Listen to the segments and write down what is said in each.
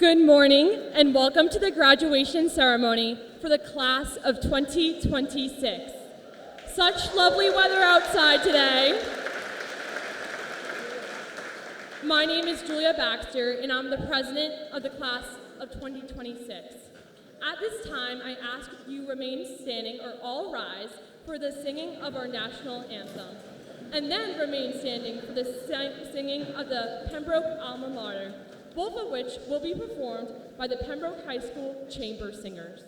Good morning and welcome to the graduation ceremony for the class of 2026. Such lovely weather outside today. My name is Julia Baxter and I'm the president of the class of 2026. At this time, I ask you remain standing or all rise for the singing of our national anthem, and then remain standing for the singing of the Pembroke alma mater, both of which will be performed by the Pembroke High School Chamber Singers.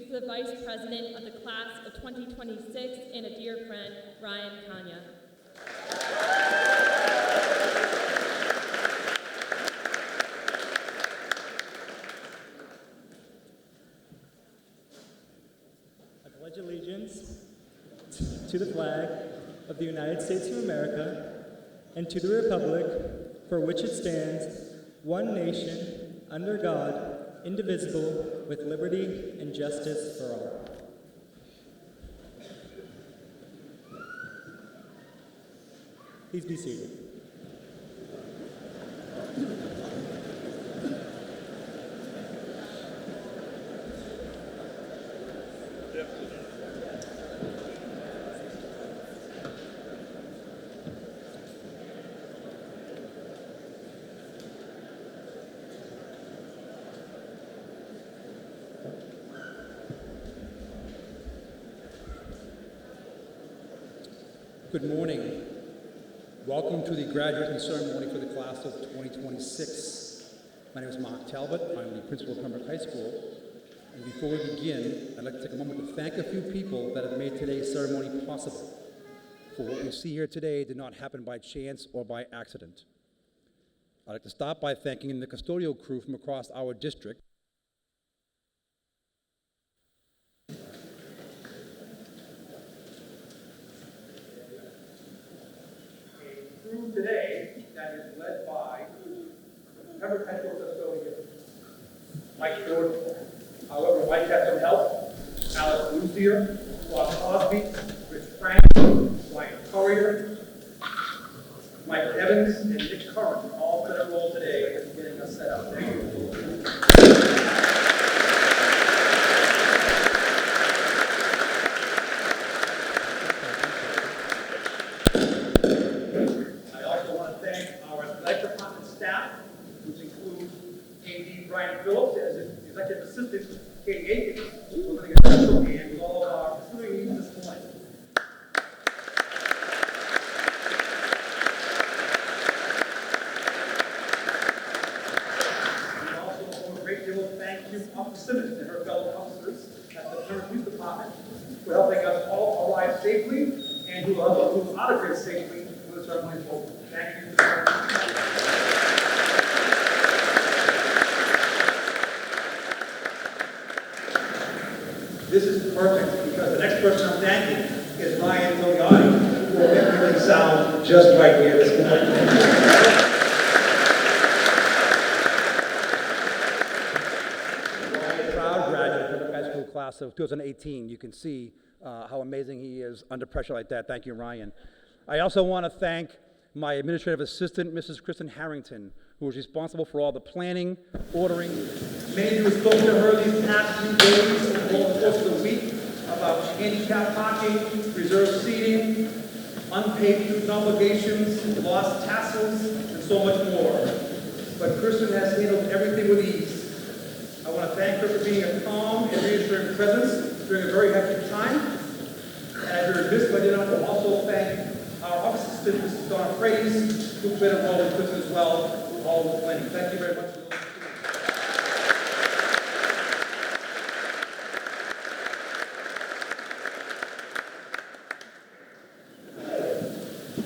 The Vice President of the Class of 2026 and a dear friend, Ryan Kanya. I pledge allegiance to the flag of the United States of America and to the republic for which it stands, one nation, under God, indivisible, with liberty and justice for all. Please be seated. Good morning. Welcome to the graduation ceremony for the class of 2026. My name is Mark Talbot. I'm the principal of Pembroke High School. And before we begin, I'd like to take a moment to thank a few people that have made today's ceremony possible. For what we see here today did not happen by chance or by accident. I'd like to start by thanking the custodial crew from across our district. Today that is led by Pembroke High School custodian Mike Jordan. However, Mike has some help. Alex Lucier, Rob Cosby, Rich Frank, Ryan Currier, Mike Evans, and Nick Curran all played a role today in getting us set up. Thank you. Executive Assistant, Katie Akins, who's lending a special hand with all of our facility needs this morning. We also owe a great deal of thank you to Officer Simmons and her fellow officers at the Pembroke Police Department for helping us all arrive safely and who help us move out of here safely when the ceremony is over. Thank you very much. This is perfect because the next person I'm thanking is Ryan Togliatti, who will make everything sound just right here this morning. Proud graduate of Pembroke High School class of 2018. You can see how amazing he is under pressure like that. Thank you, Ryan. I also want to thank my administrative assistant, Mrs. Kristen Harrington, who was responsible for all the planning, ordering. Many of you have spoken to her these past few days over the course of the week about handicap parking, reserved seating, unpaid student obligations, lost tassels, and so much more. But Kristen has handled everything with ease. I want to thank her for being a calm and reassuring presence during a very hectic time. And as you're missed, I did not also thank our office assistant, Mrs. Donna Fraze, who played a role with Kristen as well, with all of the planning. Thank you very much for those.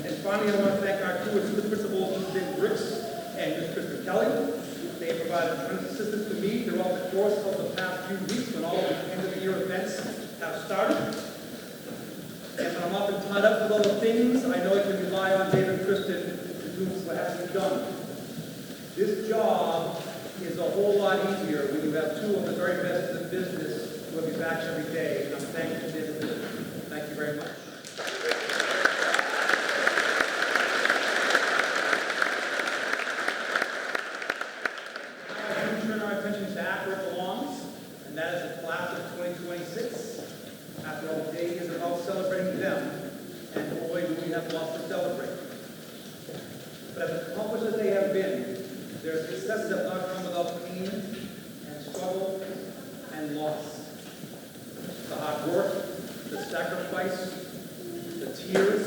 And finally, I want to thank our two assistant principals, Mrs. David Brooks and Ms. Kristen Kelly. They provided tremendous assistance to me throughout the course of the past few weeks when all of the end of the year events have started. And when I'm often tied up with other things, I know I can rely on David and Kristen to do what has to be done. This job is a whole lot easier when you have two of the very best in the business who will be back every day. And I'm thankful to David and Kristen. Thank you very much. Turn our attention back where it belongs, and that is the class of 2026. After all, the day is about celebrating them, and boy, do we have lots to celebrate. But as accomplished as they have been, their successes have not come without pain and struggle and loss. The hard work, the sacrifice, the tears,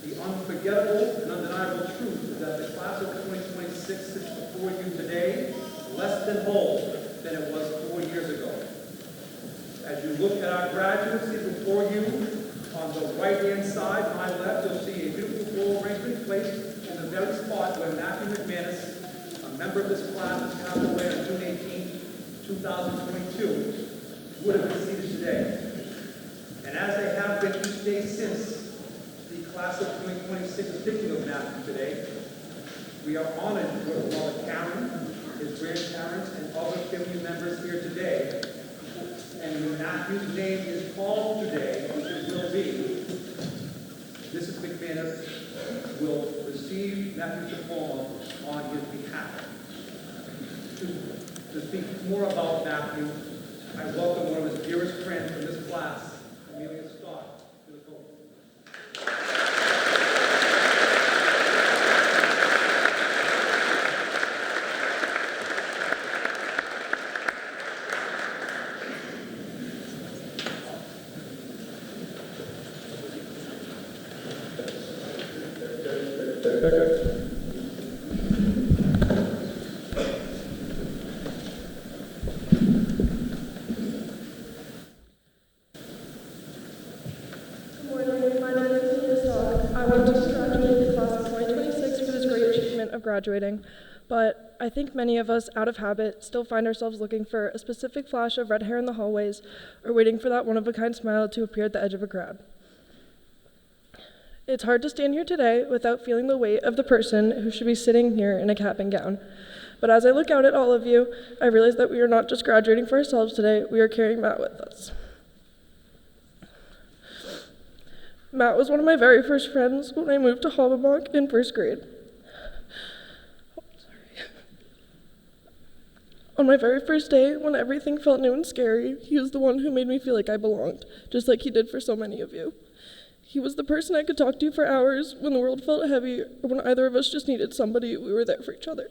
the unforgettable and undeniable truth is that the class of 2026 sits before you today less than whole than it was 4 years ago. As you look at our graduates before you, on the right-hand side, my left, you'll see a beautiful floral arrangement placed in the very spot where Matthew McManus, a member of this class, was passed away on June 18, 2022, would have been seated today. And as they have been each day since, the class of 2026 is thinking of Matthew today. We are honored to have Mother Karen, his grandparents, and other family members here today. And when Matthew's name is called today, which it will be, Mrs. McManus will receive Matthew's diploma on his behalf. To speak more about Matthew, I welcome one of his dearest friends from this class, Amelia Stott, to the podium. Graduating, but I think many of us, out of habit, still find ourselves looking for a specific flash of red hair in the hallways or waiting for that one-of-a-kind smile to appear at the edge of a crowd. It's hard to stand here today without feeling the weight of the person who should be sitting here in a cap and gown. But as I look out at all of you, I realize that we are not just graduating for ourselves today, we are carrying Matt with us. Matt was one of my very first friends when I moved to Pembroke in first grade. On my very first day, when everything felt new and scary, he was the one who made me feel like I belonged, just like he did for so many of you. He was the person I could talk to for hours when the world felt heavy or when either of us just needed somebody. We were there for each other.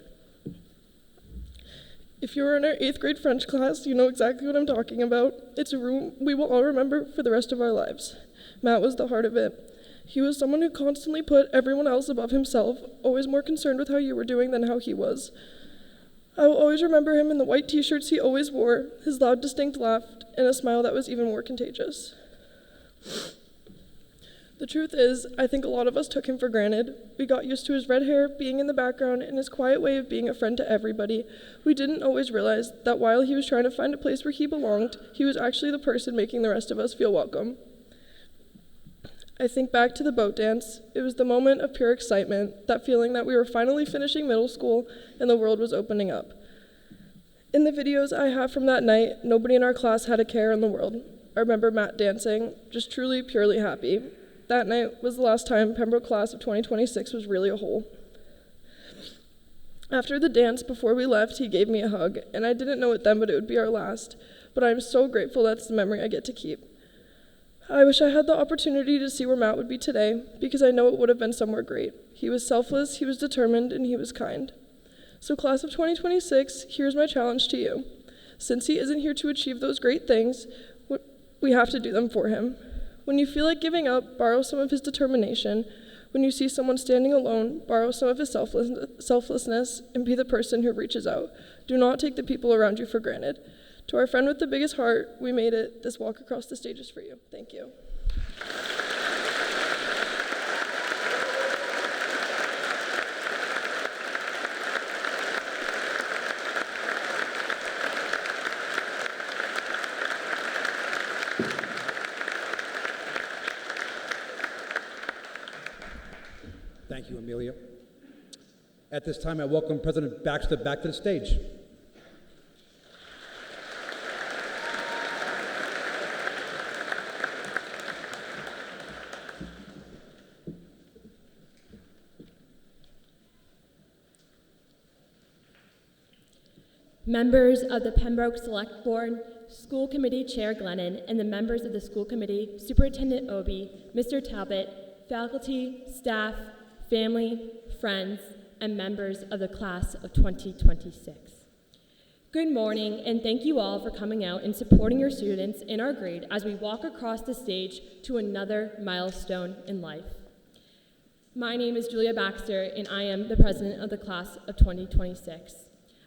If you were in our 8th grade French class, you know exactly what I'm talking about. It's a room we will all remember for the rest of our lives. Matt was the heart of it. He was someone who constantly put everyone else above himself, always more concerned with how you were doing than how he was. I will always remember him in the white t-shirts he always wore, his loud, distinct laugh, and a smile that was even more contagious. The truth is, I think a lot of us took him for granted. We got used to his red hair, being in the background, and his quiet way of being a friend to everybody. We didn't always realize that while he was trying to find a place where he belonged, he was actually the person making the rest of us feel welcome. I think back to the boat dance. It was the moment of pure excitement, that feeling that we were finally finishing middle school and the world was opening up. In the videos I have from that night, nobody in our class had a care in the world. I remember Matt dancing, just truly, purely happy. That night was the last time Pembroke class of 2026 was really a whole. After the dance, before we left, he gave me a hug, and I didn't know it then, but it would be our last. But I'm so grateful that's the memory I get to keep. I wish I had the opportunity to see where Matt would be today, because I know it would have been somewhere great. He was selfless, he was determined, and he was kind. So class of 2026, here's my challenge to you. Since he isn't here to achieve those great things, we have to do them for him. When you feel like giving up, borrow some of his determination. When you see someone standing alone, borrow some of his selflessness and be the person who reaches out. Do not take the people around you for granted. To our friend with the biggest heart, we made it. This walk across the stage is for you. Thank you. Thank you, Amelia. At this time, I welcome President Baxter back to the stage. Members of the Pembroke Select Board, School Committee Chair Glennon, and the members of the School Committee, Superintendent Obie, Mr. Talbot, faculty, staff, family, friends, and members of the class of 2026. Good morning, and thank you all for coming out and supporting your students in our grade as we walk across the stage to another milestone in life. My name is Julia Baxter, and I am the president of the class of 2026.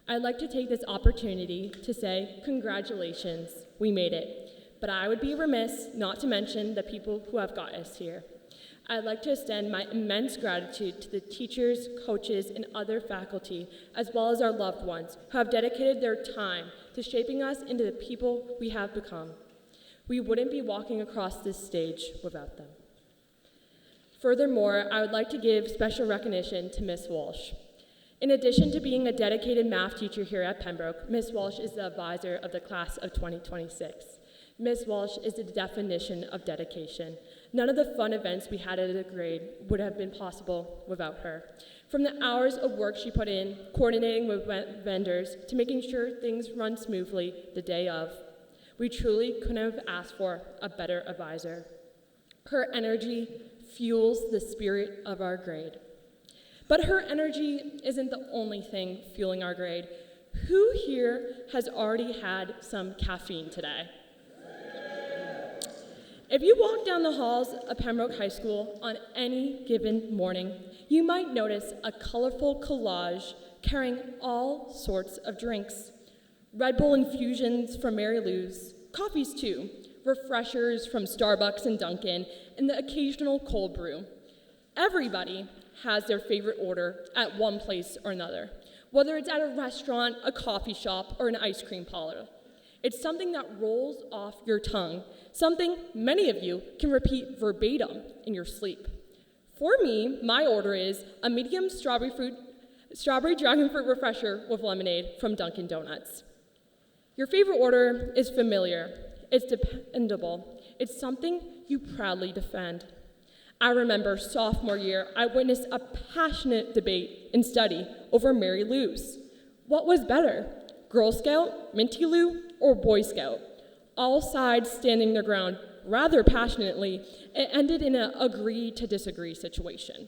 I'd like to take this opportunity to say congratulations, we made it. But I would be remiss not to mention the people who have got us here. I'd like to extend my immense gratitude to the teachers, coaches, and other faculty, as well as our loved ones, who have dedicated their time to shaping us into the people we have become. We wouldn't be walking across this stage without them. Furthermore, I would like to give special recognition to Ms. Walsh. In addition to being a dedicated math teacher here at Pembroke, Ms. Walsh is the advisor of the class of 2026. Ms. Walsh is the definition of dedication. None of the fun events we had at the grade would have been possible without her. From the hours of work she put in, coordinating with vendors, to making sure things run smoothly the day of, we truly couldn't have asked for a better advisor. Her energy fuels the spirit of our grade. But her energy isn't the only thing fueling our grade. Who here has already had some caffeine today? If you walk down the halls of Pembroke High School on any given morning, you might notice a colorful collage carrying all sorts of drinks. Red Bull infusions from Mary Lou's, coffees too, refreshers from Starbucks and Dunkin', and the occasional cold brew. Everybody has their favorite order at one place or another, whether it's at a restaurant, a coffee shop, or an ice cream parlor. It's something that rolls off your tongue, something many of you can repeat verbatim in your sleep. For me, my order is a medium strawberry dragon fruit refresher with lemonade from Dunkin' Donuts. Your favorite order is familiar, it's dependable, it's something you proudly defend. I remember sophomore year, I witnessed a passionate debate in study over Mary Lou's. What was better, Girl Scout, Minty Lou, or Boy Scout? All sides standing their ground rather passionately, it ended in an agree to disagree situation.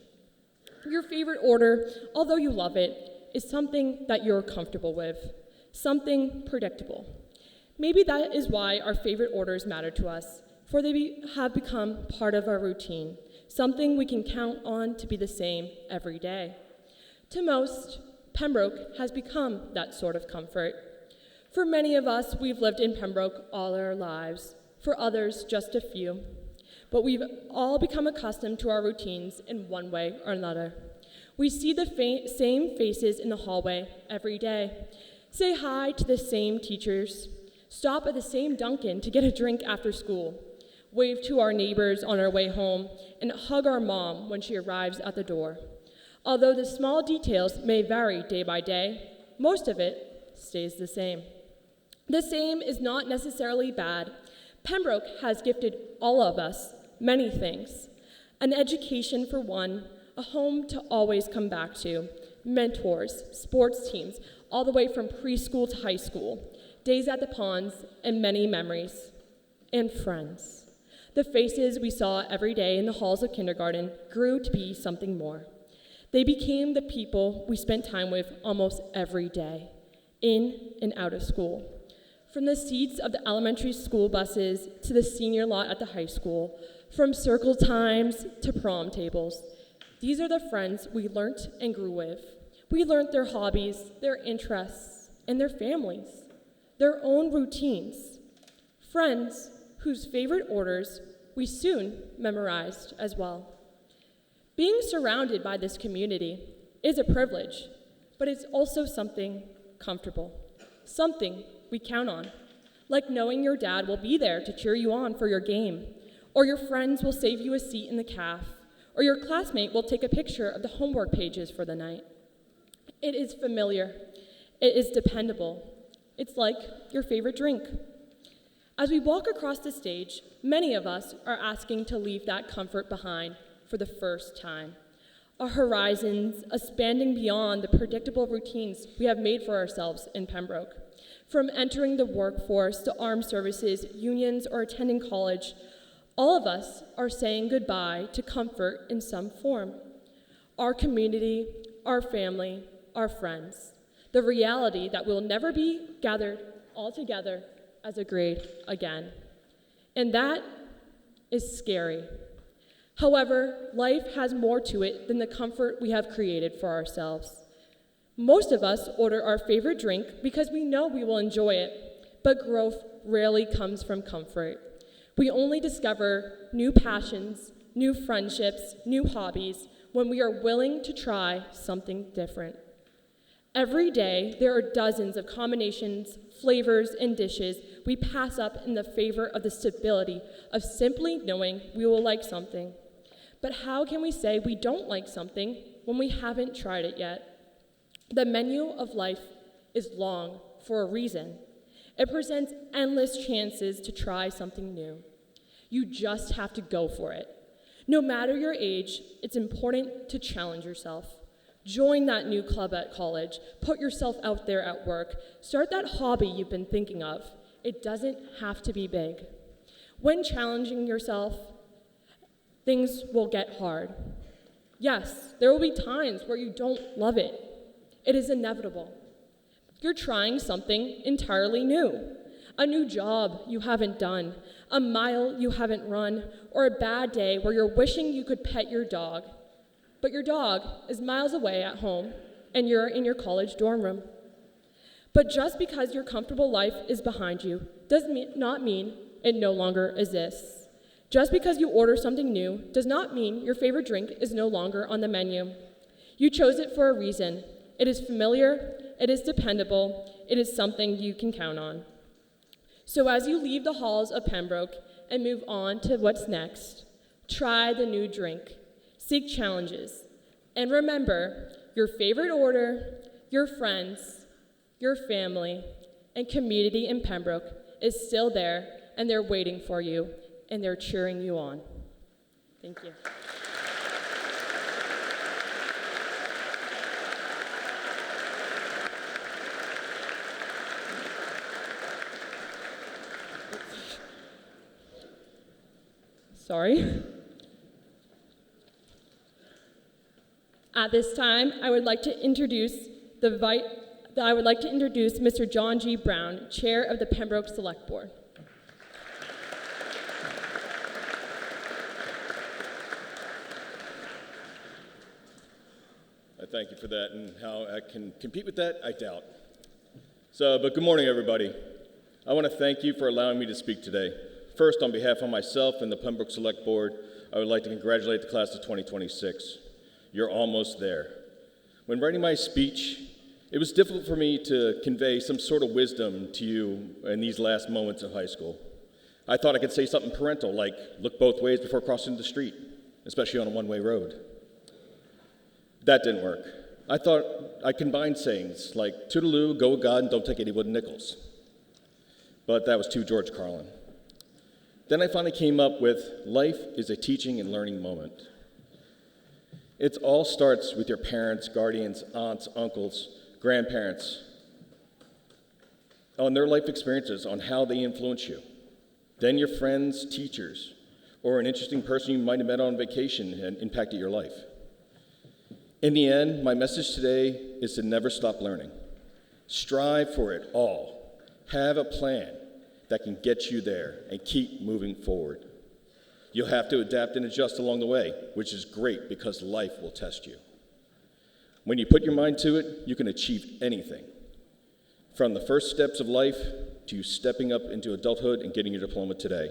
Your favorite order, although you love it, is something that you're comfortable with. something predictable. Maybe that is why our favorite orders matter to us, for they have become part of our routine, something we can count on to be the same every day. To most, Pembroke has become that sort of comfort. For many of us, we've lived in Pembroke all our lives, for others, just a few. But we've all become accustomed to our routines in one way or another. We see the same faces in the hallway every day, say hi to the same teachers, stop at the same Dunkin' to get a drink after school, wave to our neighbors on our way home, and hug our mom when she arrives at the door. Although the small details may vary day by day, most of it stays the same. The same is not necessarily bad. Pembroke has gifted all of us many things. An education for one, a home to always come back to, mentors, sports teams, all the way from preschool to high school, days at the ponds, and many memories. And friends. The faces we saw every day in the halls of kindergarten grew to be something more. They became the people we spent time with almost every day, in and out of school. From the seats of the elementary school buses to the senior lot at the high school, from circle times to prom tables. These are the friends we learnt and grew with. We learnt their hobbies, their interests, and their families, their own routines. Friends whose favorite orders we soon memorized as well. Being surrounded by this community is a privilege, but it's also something comfortable, something we count on, like knowing your dad will be there to cheer you on for your game, or your friends will save you a seat in the caf, or your classmate will take a picture of the homework pages for the night. It is familiar. It is dependable. It's like your favorite drink. As we walk across the stage, many of us are asking to leave that comfort behind for the first time. Our horizons expanding beyond the predictable routines we have made for ourselves in Pembroke. From entering the workforce to armed services, unions, or attending college, all of us are saying goodbye to comfort in some form. Our community, our family, our friends. The reality that we'll never be gathered all together as a grade again. And that is scary. However, life has more to it than the comfort we have created for ourselves. Most of us order our favorite drink because we know we will enjoy it, but growth rarely comes from comfort. We only discover new passions, new friendships, new hobbies when we are willing to try something different. Every day, there are dozens of combinations, flavors, and dishes we pass up in the favor of the stability of simply knowing we will like something. But how can we say we don't like something when we haven't tried it yet? The menu of life is long for a reason. It presents endless chances to try something new. You just have to go for it. No matter your age, it's important to challenge yourself. Join that new club at college. Put yourself out there at work. Start that hobby you've been thinking of. It doesn't have to be big. When challenging yourself, things will get hard. Yes, there will be times where you don't love it. It is inevitable. You're trying something entirely new. A new job you haven't done, a mile you haven't run, or a bad day where you're wishing you could pet your dog. But your dog is miles away at home, and you're in your college dorm room. But just because your comfortable life is behind you does not mean it no longer exists. Just because you order something new does not mean your favorite drink is no longer on the menu. You chose it for a reason. It is familiar, it is dependable, it is something you can count on. So as you leave the halls of Pembroke and move on to what's next, try the new drink, seek challenges, and remember your favorite order, your friends, your family, and community in Pembroke is still there, and they're waiting for you, and they're cheering you on. Thank you. Sorry. At this time, I would like to introduce the I would like to introduce Mr. John G. Brown, Chair of the Pembroke Select Board. I thank you for that, and how I can compete with that, I doubt. But good morning, everybody. I want to thank you for allowing me to speak today. First, on behalf of myself and the Pembroke Select Board, I would like to congratulate the class of 2026. You're almost there. When writing my speech, it was difficult for me to convey some sort of wisdom to you in these last moments of high school. I thought I could say something parental, like look both ways before crossing the street, especially on a one-way road. That didn't work. I thought I combined sayings like toodaloo, go with God, and don't take any wooden nickels. But that was too George Carlin. Then I finally came up with life is a teaching and learning moment. It all starts with your parents, guardians, aunts, uncles, grandparents, on their life experiences, on how they influence you. Then your friends, teachers, or an interesting person you might have met on vacation and impacted your life. In the end, my message today is to never stop learning. Strive for it all. Have a plan that can get you there and keep moving forward. You'll have to adapt and adjust along the way, which is great because life will test you. When you put your mind to it, you can achieve anything. From the first steps of life to you stepping up into adulthood and getting your diploma today.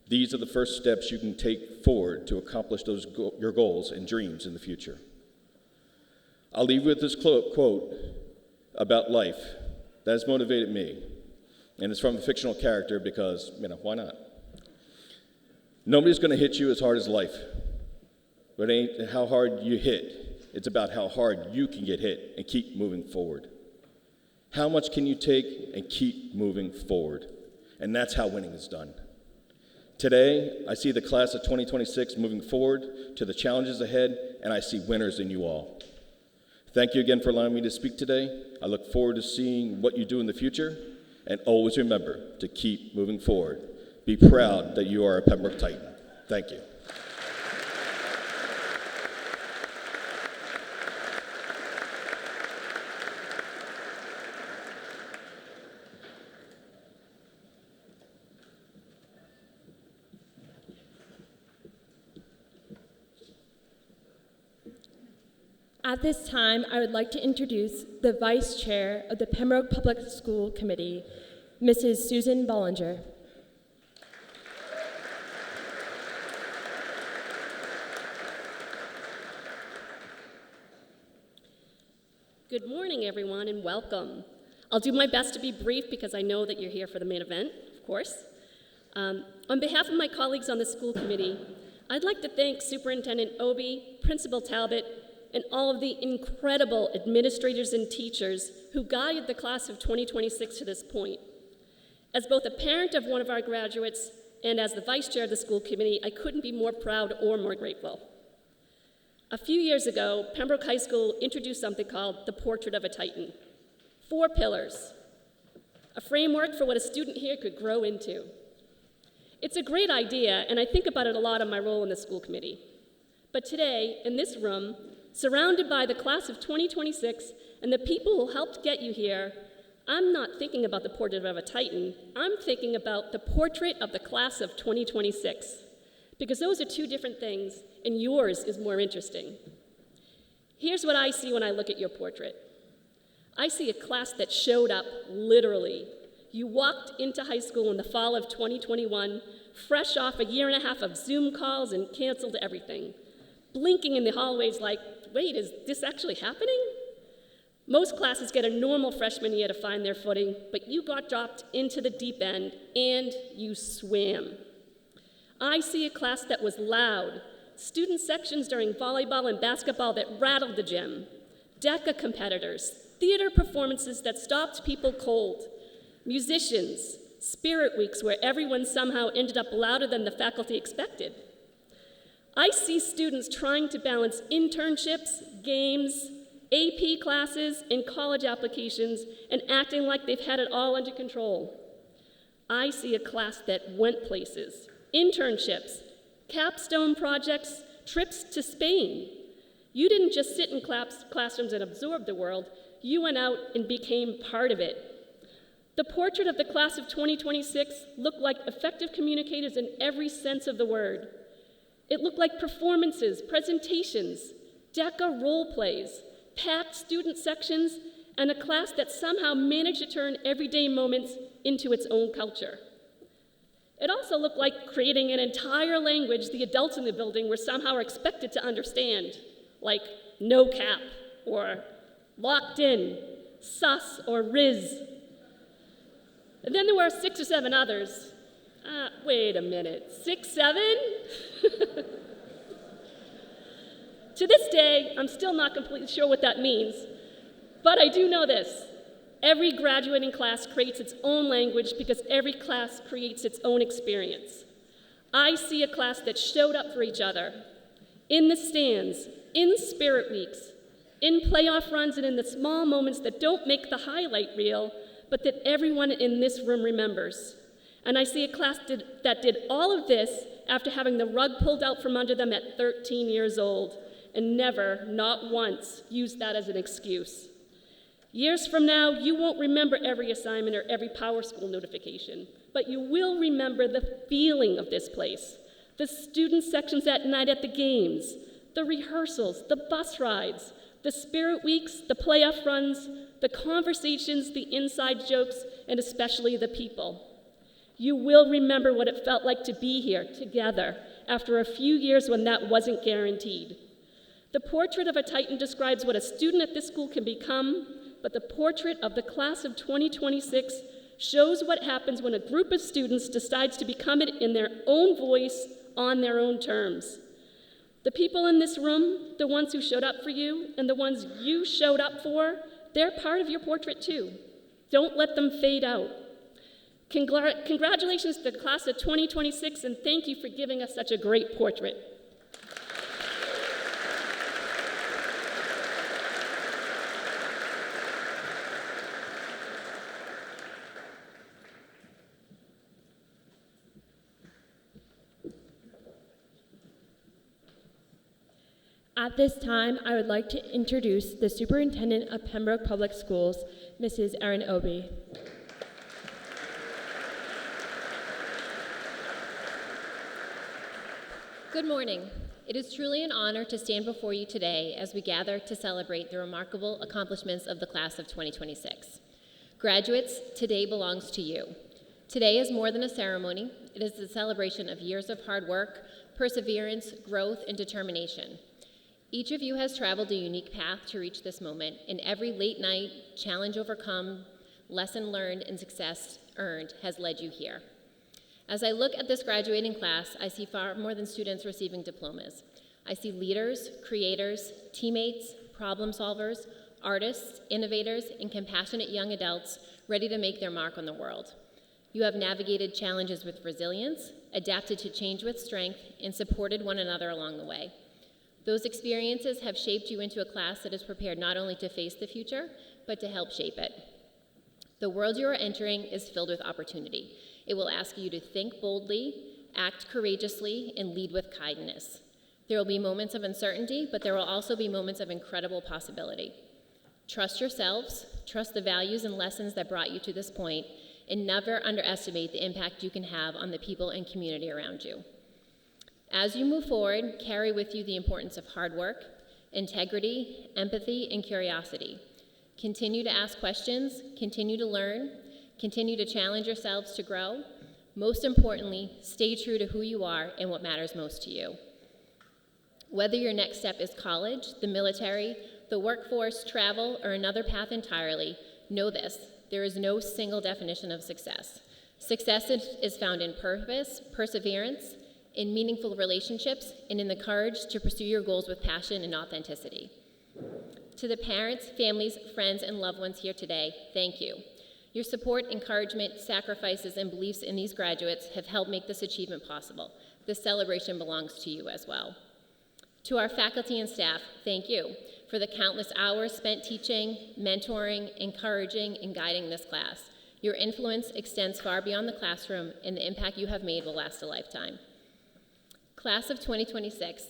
These are the first steps you can take forward to accomplish your goals and dreams in the future. I'll leave you with this quote about life that has motivated me. And it's from a fictional character because, why not? Nobody's going to hit you as hard as life. But it ain't how hard you hit. It's about how hard you can get hit and keep moving forward. How much can you take and keep moving forward? And that's how winning is done. Today, I see the class of 2026 moving forward to the challenges ahead, and I see winners in you all. Thank you again for allowing me to speak today. I look forward to seeing what you do in the future. And always remember to keep moving forward. Be proud that you are a Pembroke Titan. Thank you. At this time, I would like to introduce the Vice Chair of the Pembroke Public School Committee, Mrs. Susan Bollinger. Good morning, everyone, and welcome. I'll do my best to be brief because I know that you're here for the main event, of course. On behalf of my colleagues on the school committee, I'd like to thank Superintendent Obie, Principal Talbot, and all of the incredible administrators and teachers who guided the class of 2026 to this point. As both a parent of one of our graduates and as the vice chair of the school committee, I couldn't be more proud or more grateful. A few years ago, Pembroke High School introduced something called the Portrait of a Titan. 4 pillars, a framework for what a student here could grow into. It's a great idea, and I think about it a lot in my role in the school committee. But today, in this room, surrounded by the class of 2026 and the people who helped get you here, I'm not thinking about the portrait of a Titan, I'm thinking about the portrait of the class of 2026. Because those are 2 different things, and yours is more interesting. Here's what I see when I look at your portrait. I see a class that showed up, literally. You walked into high school in the fall of 2021, fresh off a year and a half of Zoom calls and canceled everything, blinking in the hallways like, wait, is this actually happening? Most classes get a normal freshman year to find their footing, but you got dropped into the deep end and you swam. I see a class that was loud, student sections during volleyball and basketball that rattled the gym, DECA competitors, theater performances that stopped people cold, musicians, spirit weeks where everyone somehow ended up louder than the faculty expected. I see students trying to balance internships, games, AP classes, and college applications and acting like they've had it all under control. I see a class that went places, internships, capstone projects, trips to Spain. You didn't just sit in classrooms and absorb the world, you went out and became part of it. The portrait of the class of 2026 looked like effective communicators in every sense of the word. It looked like performances, presentations, DECA role plays, packed student sections, and a class that somehow managed to turn everyday moments into its own culture. It also looked like creating an entire language the adults in the building were somehow expected to understand, like no cap, or locked in, sus, or riz. And then there were 6 or 7 others. Wait a minute, 6, 7? To this day, I'm still not completely sure what that means, but I do know this. Every graduating class creates its own language because every class creates its own experience. I see a class that showed up for each other, in the stands, in spirit weeks, in playoff runs, and in the small moments that don't make the highlight reel, but that everyone in this room remembers. And I see a class that did all of this after having the rug pulled out from under them at 13 years old, and never, not once, used that as an excuse. Years from now, you won't remember every assignment or every Power School notification, but you will remember the feeling of this place, the student sections at night at the games, the rehearsals, the bus rides, the spirit weeks, the playoff runs, the conversations, the inside jokes, and especially the people. You will remember what it felt like to be here together after a few years when that wasn't guaranteed. The portrait of a Titan describes what a student at this school can become, but the portrait of the class of 2026 shows what happens when a group of students decides to become it in their own voice on their own terms. The people in this room, the ones who showed up for you, and the ones you showed up for, they're part of your portrait too. Don't let them fade out. Congratulations to the class of 2026, and thank you for giving us such a great portrait. At this time, I would like to introduce the Superintendent of Pembroke Public Schools, Mrs. Erin Obey. Good morning. It is truly an honor to stand before you today as we gather to celebrate the remarkable accomplishments of the class of 2026. Graduates, today belongs to you. Today is more than a ceremony. It is the celebration of years of hard work, perseverance, growth, and determination. Each of you has traveled a unique path to reach this moment, and every late night, challenge overcome, lesson learned, and success earned has led you here. As I look at this graduating class, I see far more than students receiving diplomas. I see leaders, creators, teammates, problem solvers, artists, innovators, and compassionate young adults ready to make their mark on the world. You have navigated challenges with resilience, adapted to change with strength, and supported one another along the way. Those experiences have shaped you into a class that is prepared not only to face the future, but to help shape it. The world you are entering is filled with opportunity. It will ask you to think boldly, act courageously, and lead with kindness. There will be moments of uncertainty, but there will also be moments of incredible possibility. Trust yourselves, trust the values and lessons that brought you to this point, and never underestimate the impact you can have on the people and community around you. As you move forward, carry with you the importance of hard work, integrity, empathy, and curiosity. Continue to ask questions, continue to learn, continue to challenge yourselves to grow. Most importantly, stay true to who you are and what matters most to you. Whether your next step is college, the military, the workforce, travel, or another path entirely, know this: there is no single definition of success. Success is found in purpose, perseverance, in meaningful relationships, and in the courage to pursue your goals with passion and authenticity. To the parents, families, friends, and loved ones here today, thank you. Your support, encouragement, sacrifices, and beliefs in these graduates have helped make this achievement possible. This celebration belongs to you as well. To our faculty and staff, thank you for the countless hours spent teaching, mentoring, encouraging, and guiding this class. Your influence extends far beyond the classroom, and the impact you have made will last a lifetime. Class of 2026,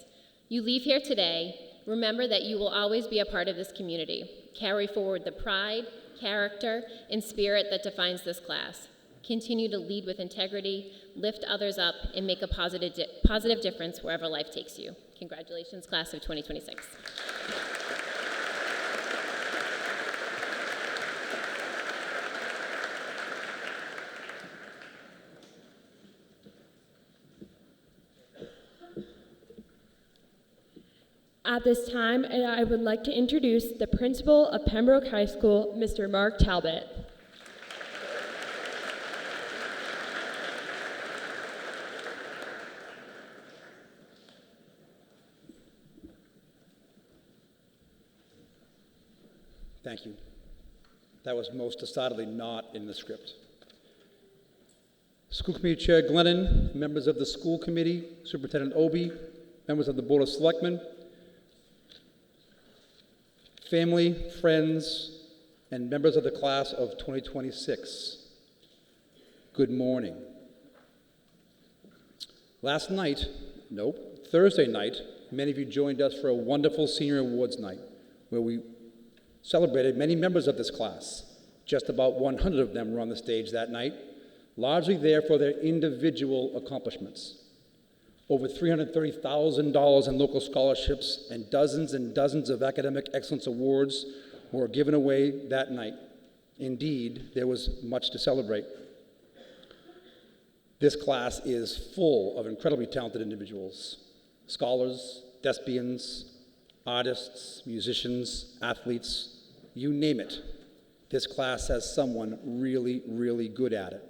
you leave here today remember that you will always be a part of this community. Carry forward the pride, character, and spirit that defines this class. Continue to lead with integrity, lift others up, and make a positive difference wherever life takes you. Congratulations, class of 2026. At this time, I would like to introduce the principal of Pembroke High School, Mr. Mark Talbot. Thank you. That was most decidedly not in the script. School Committee Chair Glennon, members of the school committee, Superintendent Obie, members of the Board of Selectmen, family, friends, and members of the class of 2026. Good morning. Thursday night, many of you joined us for a wonderful Senior Awards night where we celebrated many members of this class. Just about 100 of them were on the stage that night, largely there for their individual accomplishments. Over $330,000 in local scholarships and dozens of academic excellence awards were given away that night. Indeed, there was much to celebrate. This class is full of incredibly talented individuals, scholars, thespians, artists, musicians, athletes, you name it. This class has someone really, really good at it.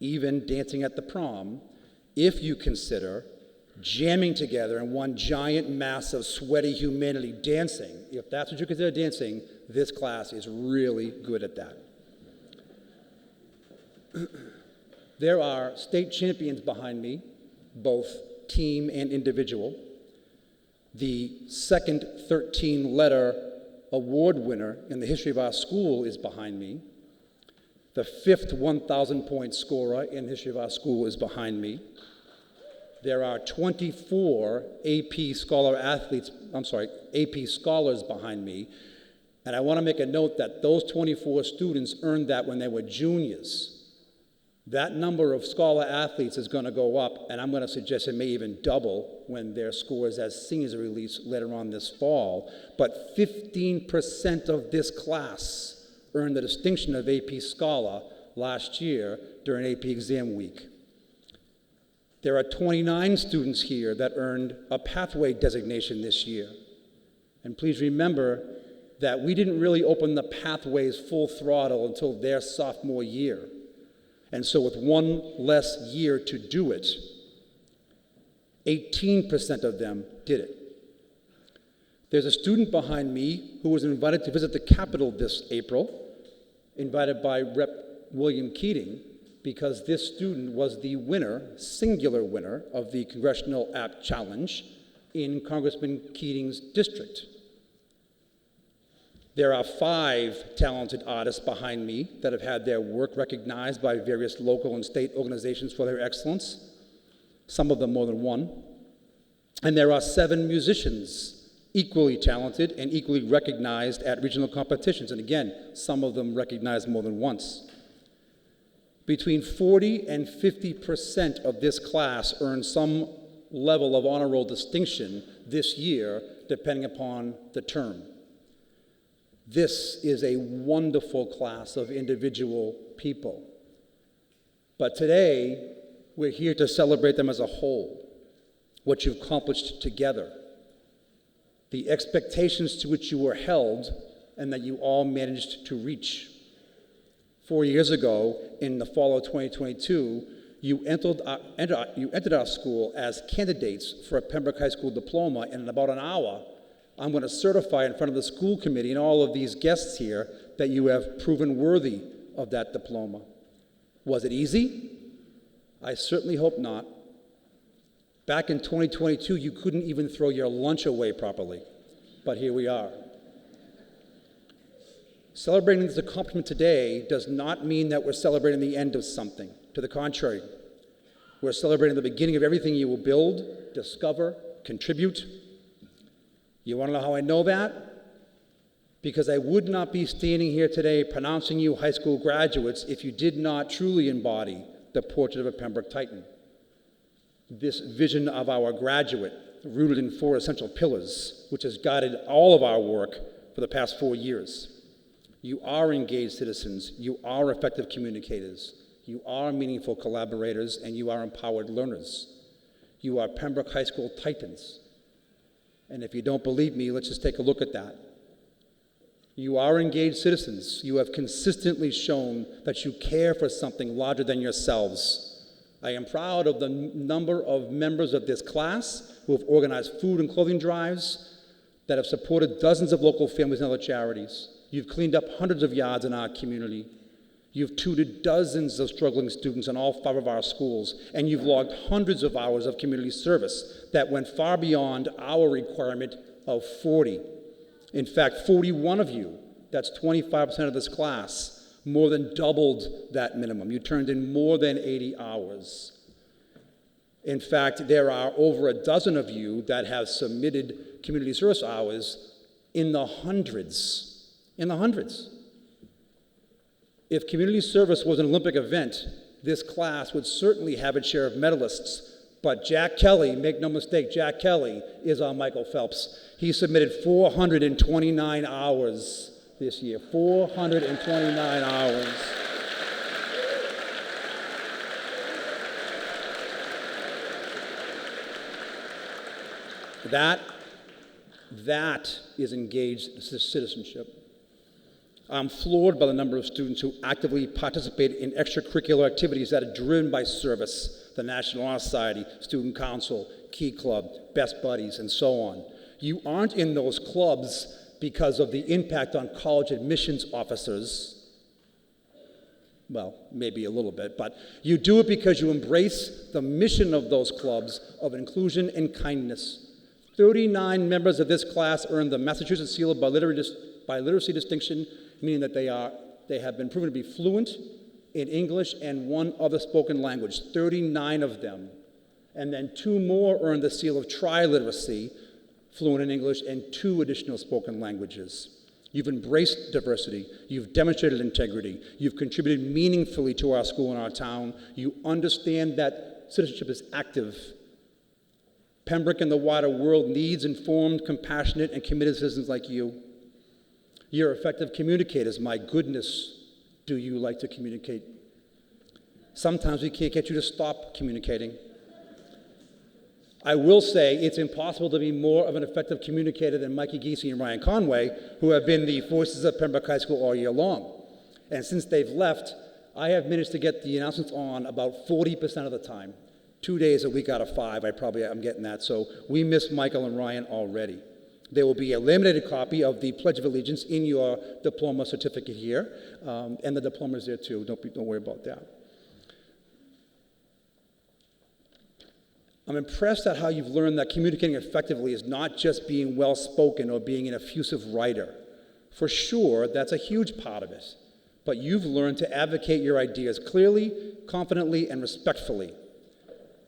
Even dancing at the prom, if you consider jamming together in one giant mass of sweaty humanity dancing, if that's what you consider dancing, this class is really good at that. There are state champions behind me, both team and individual. The second 13-letter award winner in the history of our school is behind me. The fifth 1,000-point scorer in the history of our school is behind me. There are 24 AP Scholars behind me. And I want to make a note that those 24 students earned that when they were juniors. That number of scholar athletes is going to go up, and I'm going to suggest it may even double when their scores as seniors are released later on this fall. But 15% of this class earned the distinction of AP Scholar last year during AP exam week. There are 29 students here that earned a pathway designation this year. And please remember that we didn't really open the pathways full throttle until their sophomore year. And so with one less year to do it, 18% of them did it. There's a student behind me who was invited to visit the Capitol this April, invited by Rep. William Keating, because this student was the winner, singular winner, of the Congressional App Challenge in Congressman Keating's district. There are 5 talented artists behind me that have had their work recognized by various local and state organizations for their excellence, some of them more than one. And there are 7 musicians, equally talented and equally recognized at regional competitions, and again, some of them recognized more than once. Between 40 and 50% of this class earned some level of honor roll distinction this year, depending upon the term. This is a wonderful class of individual people. But today, we're here to celebrate them as a whole, what you've accomplished together, the expectations to which you were held and that you all managed to reach. 4 years ago, in the fall of 2022, you entered our school as candidates for a Pembroke High School diploma, and in about an hour, I'm going to certify in front of the school committee and all of these guests here that you have proven worthy of that diploma. Was it easy? I certainly hope not. Back in 2022, you couldn't even throw your lunch away properly, but here we are. Celebrating this accomplishment today does not mean that we're celebrating the end of something. To the contrary, we're celebrating the beginning of everything you will build, discover, contribute. You want to know how I know that? Because I would not be standing here today pronouncing you high school graduates if you did not truly embody the portrait of a Pembroke Titan. This vision of our graduate, rooted in 4 essential pillars, which has guided all of our work for the past 4 years. You are engaged citizens, you are effective communicators, you are meaningful collaborators, and you are empowered learners. You are Pembroke High School Titans. And if you don't believe me, let's just take a look at that. You are engaged citizens. You have consistently shown that you care for something larger than yourselves. I am proud of the number of members of this class who have organized food and clothing drives, that have supported dozens of local families and other charities. You've cleaned up hundreds of yards in our community. You've tutored dozens of struggling students in all 5 of our schools, and you've logged hundreds of hours of community service that went far beyond our requirement of 40. In fact, 41 of you, that's 25% of this class, more than doubled that minimum. You turned in more than 80 hours. In fact, there are over a dozen of you that have submitted community service hours in the hundreds. In the hundreds. If community service was an Olympic event, this class would certainly have its share of medalists. But Jack Kelly, make no mistake, Jack Kelly is our Michael Phelps. He submitted 429 hours this year. 429 hours. That is engaged citizenship. I'm floored by the number of students who actively participate in extracurricular activities that are driven by service, the National Honor Society, Student Council, Key Club, Best Buddies, and so on. You aren't in those clubs because of the impact on college admissions officers. Well, maybe a little bit, but you do it because you embrace the mission of those clubs of inclusion and kindness. 39 members of this class earned the Massachusetts Seal of Literacy Distinction, meaning that they have been proven to be fluent in English and 1 other spoken language, 39 of them. And then 2 more earned the Seal of Triliteracy, fluent in English, and 2 additional spoken languages. You've embraced diversity, you've demonstrated integrity, you've contributed meaningfully to our school and our town, you understand that citizenship is active. Pembroke and the wider world needs informed, compassionate, and committed citizens like you. You're effective communicators. My goodness, do you like to communicate? Sometimes we can't get you to stop communicating. I will say it's impossible to be more of an effective communicator than Mikey Giese and Ryan Conway, who have been the voices of Pembroke High School all year long. And since they've left, I have managed to get the announcements on about 40% of the time. 2 days a week out of 5, I'm getting that. So we miss Michael and Ryan already. There will be a laminated copy of the Pledge of Allegiance in your diploma certificate here, and the diploma is there too. Don't worry about that. I'm impressed at how you've learned that communicating effectively is not just being well-spoken or being an effusive writer. For sure, that's a huge part of it. But you've learned to advocate your ideas clearly, confidently, and respectfully.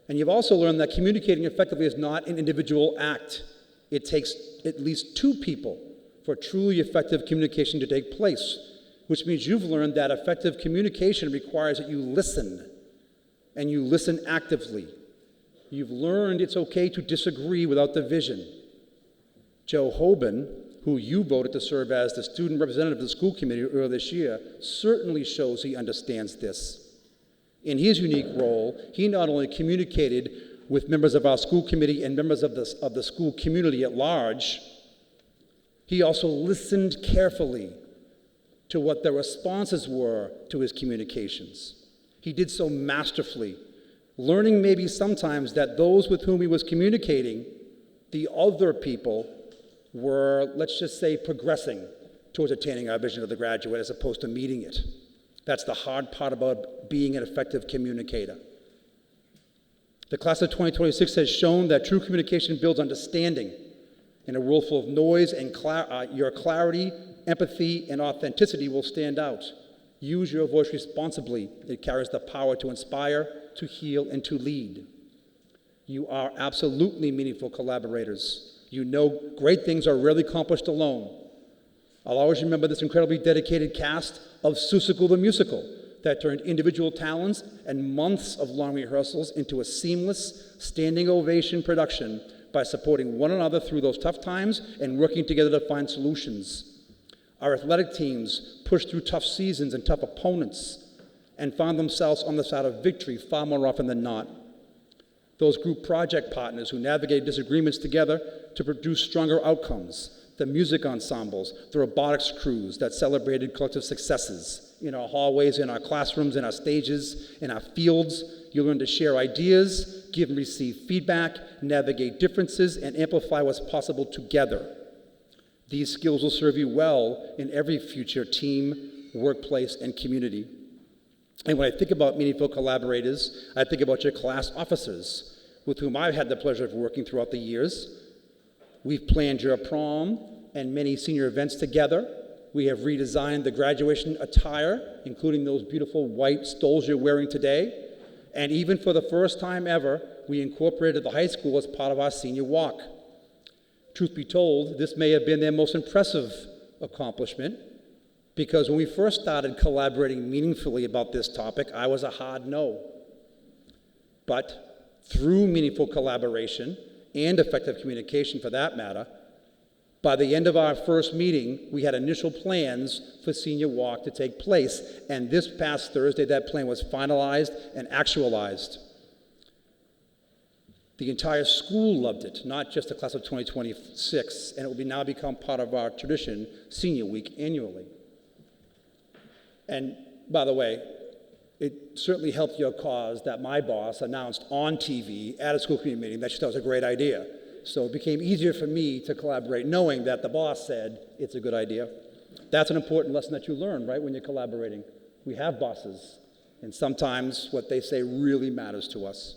And you've also learned that communicating effectively is not an individual act. It takes at least 2 people for truly effective communication to take place, which means you've learned that effective communication requires that you listen, and you listen actively. You've learned it's okay to disagree without division. Joe Hoban, who you voted to serve as the student representative of the school committee earlier this year, certainly shows he understands this. In his unique role, he not only communicated with members of our school committee and members of the school community at large, he also listened carefully to what the responses were to his communications. He did so masterfully, learning maybe sometimes that those with whom he was communicating, the other people, were, let's just say, progressing towards attaining our vision of the graduate as opposed to meeting it. That's the hard part about being an effective communicator. The class of 2026 has shown that true communication builds understanding. In a world full of noise, and your clarity, empathy, and authenticity will stand out. Use your voice responsibly. It carries the power to inspire, to heal, and to lead. You are absolutely meaningful collaborators. You know great things are rarely accomplished alone. I'll always remember this incredibly dedicated cast of Seussical the Musical that turned individual talents and months of long rehearsals into a seamless, standing ovation production by supporting one another through those tough times and working together to find solutions. Our athletic teams pushed through tough seasons and tough opponents and found themselves on the side of victory far more often than not. Those group project partners who navigated disagreements together to produce stronger outcomes, the music ensembles, the robotics crews that celebrated collective successes. In our hallways, in our classrooms, in our stages, in our fields, you learn to share ideas, give and receive feedback, navigate differences, and amplify what's possible together. These skills will serve you well in every future team, workplace, and community. And when I think about meaningful collaborators, I think about your class officers, with whom I've had the pleasure of working throughout the years. We've planned your prom and many senior events together. We have redesigned the graduation attire, including those beautiful white stoles you're wearing today. And even for the first time ever, we incorporated the high school as part of our senior walk. Truth be told, this may have been their most impressive accomplishment, because when we first started collaborating meaningfully about this topic, I was a hard no. But through meaningful collaboration, and effective communication for that matter, by the end of our first meeting, we had initial plans for Senior Walk to take place, and this past Thursday, that plan was finalized and actualized. The entire school loved it, not just the class of 2026, and it will now become part of our tradition, Senior Week, annually. And by the way, it certainly helped your cause that my boss announced on TV at a school committee meeting that she thought it was a great idea. So it became easier for me to collaborate knowing that the boss said it's a good idea. That's an important lesson that you learn, right, when you're collaborating. We have bosses, and sometimes what they say really matters to us.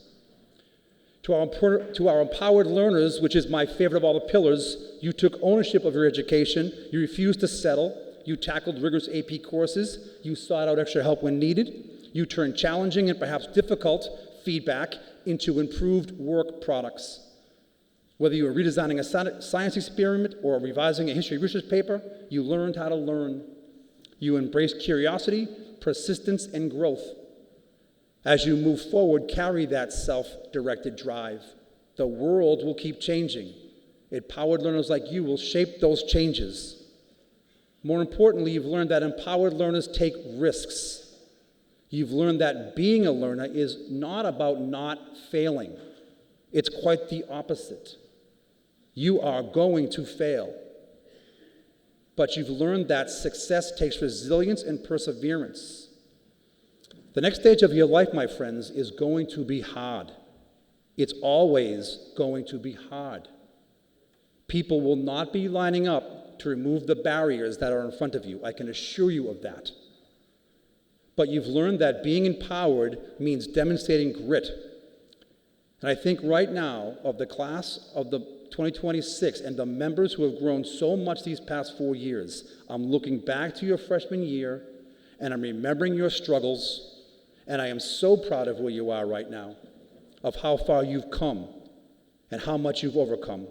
To our empowered learners, which is my favorite of all the pillars, you took ownership of your education, you refused to settle, you tackled rigorous AP courses, you sought out extra help when needed, you turned challenging and perhaps difficult feedback into improved work products. Whether you were redesigning a science experiment or revising a history research paper, you learned how to learn. You embraced curiosity, persistence, and growth. As you move forward, carry that self-directed drive. The world will keep changing. Empowered learners like you will shape those changes. More importantly, you've learned that empowered learners take risks. You've learned that being a learner is not about not failing. It's quite the opposite. You are going to fail. But you've learned that success takes resilience and perseverance. The next stage of your life, my friends, is going to be hard. It's always going to be hard. People will not be lining up to remove the barriers that are in front of you. I can assure you of that. But you've learned that being empowered means demonstrating grit. And I think right now of the class of the 2026 and the members who have grown so much these past 4 years, I'm looking back to your freshman year and I'm remembering your struggles, and I am so proud of where you are right now, of how far you've come and how much you've overcome.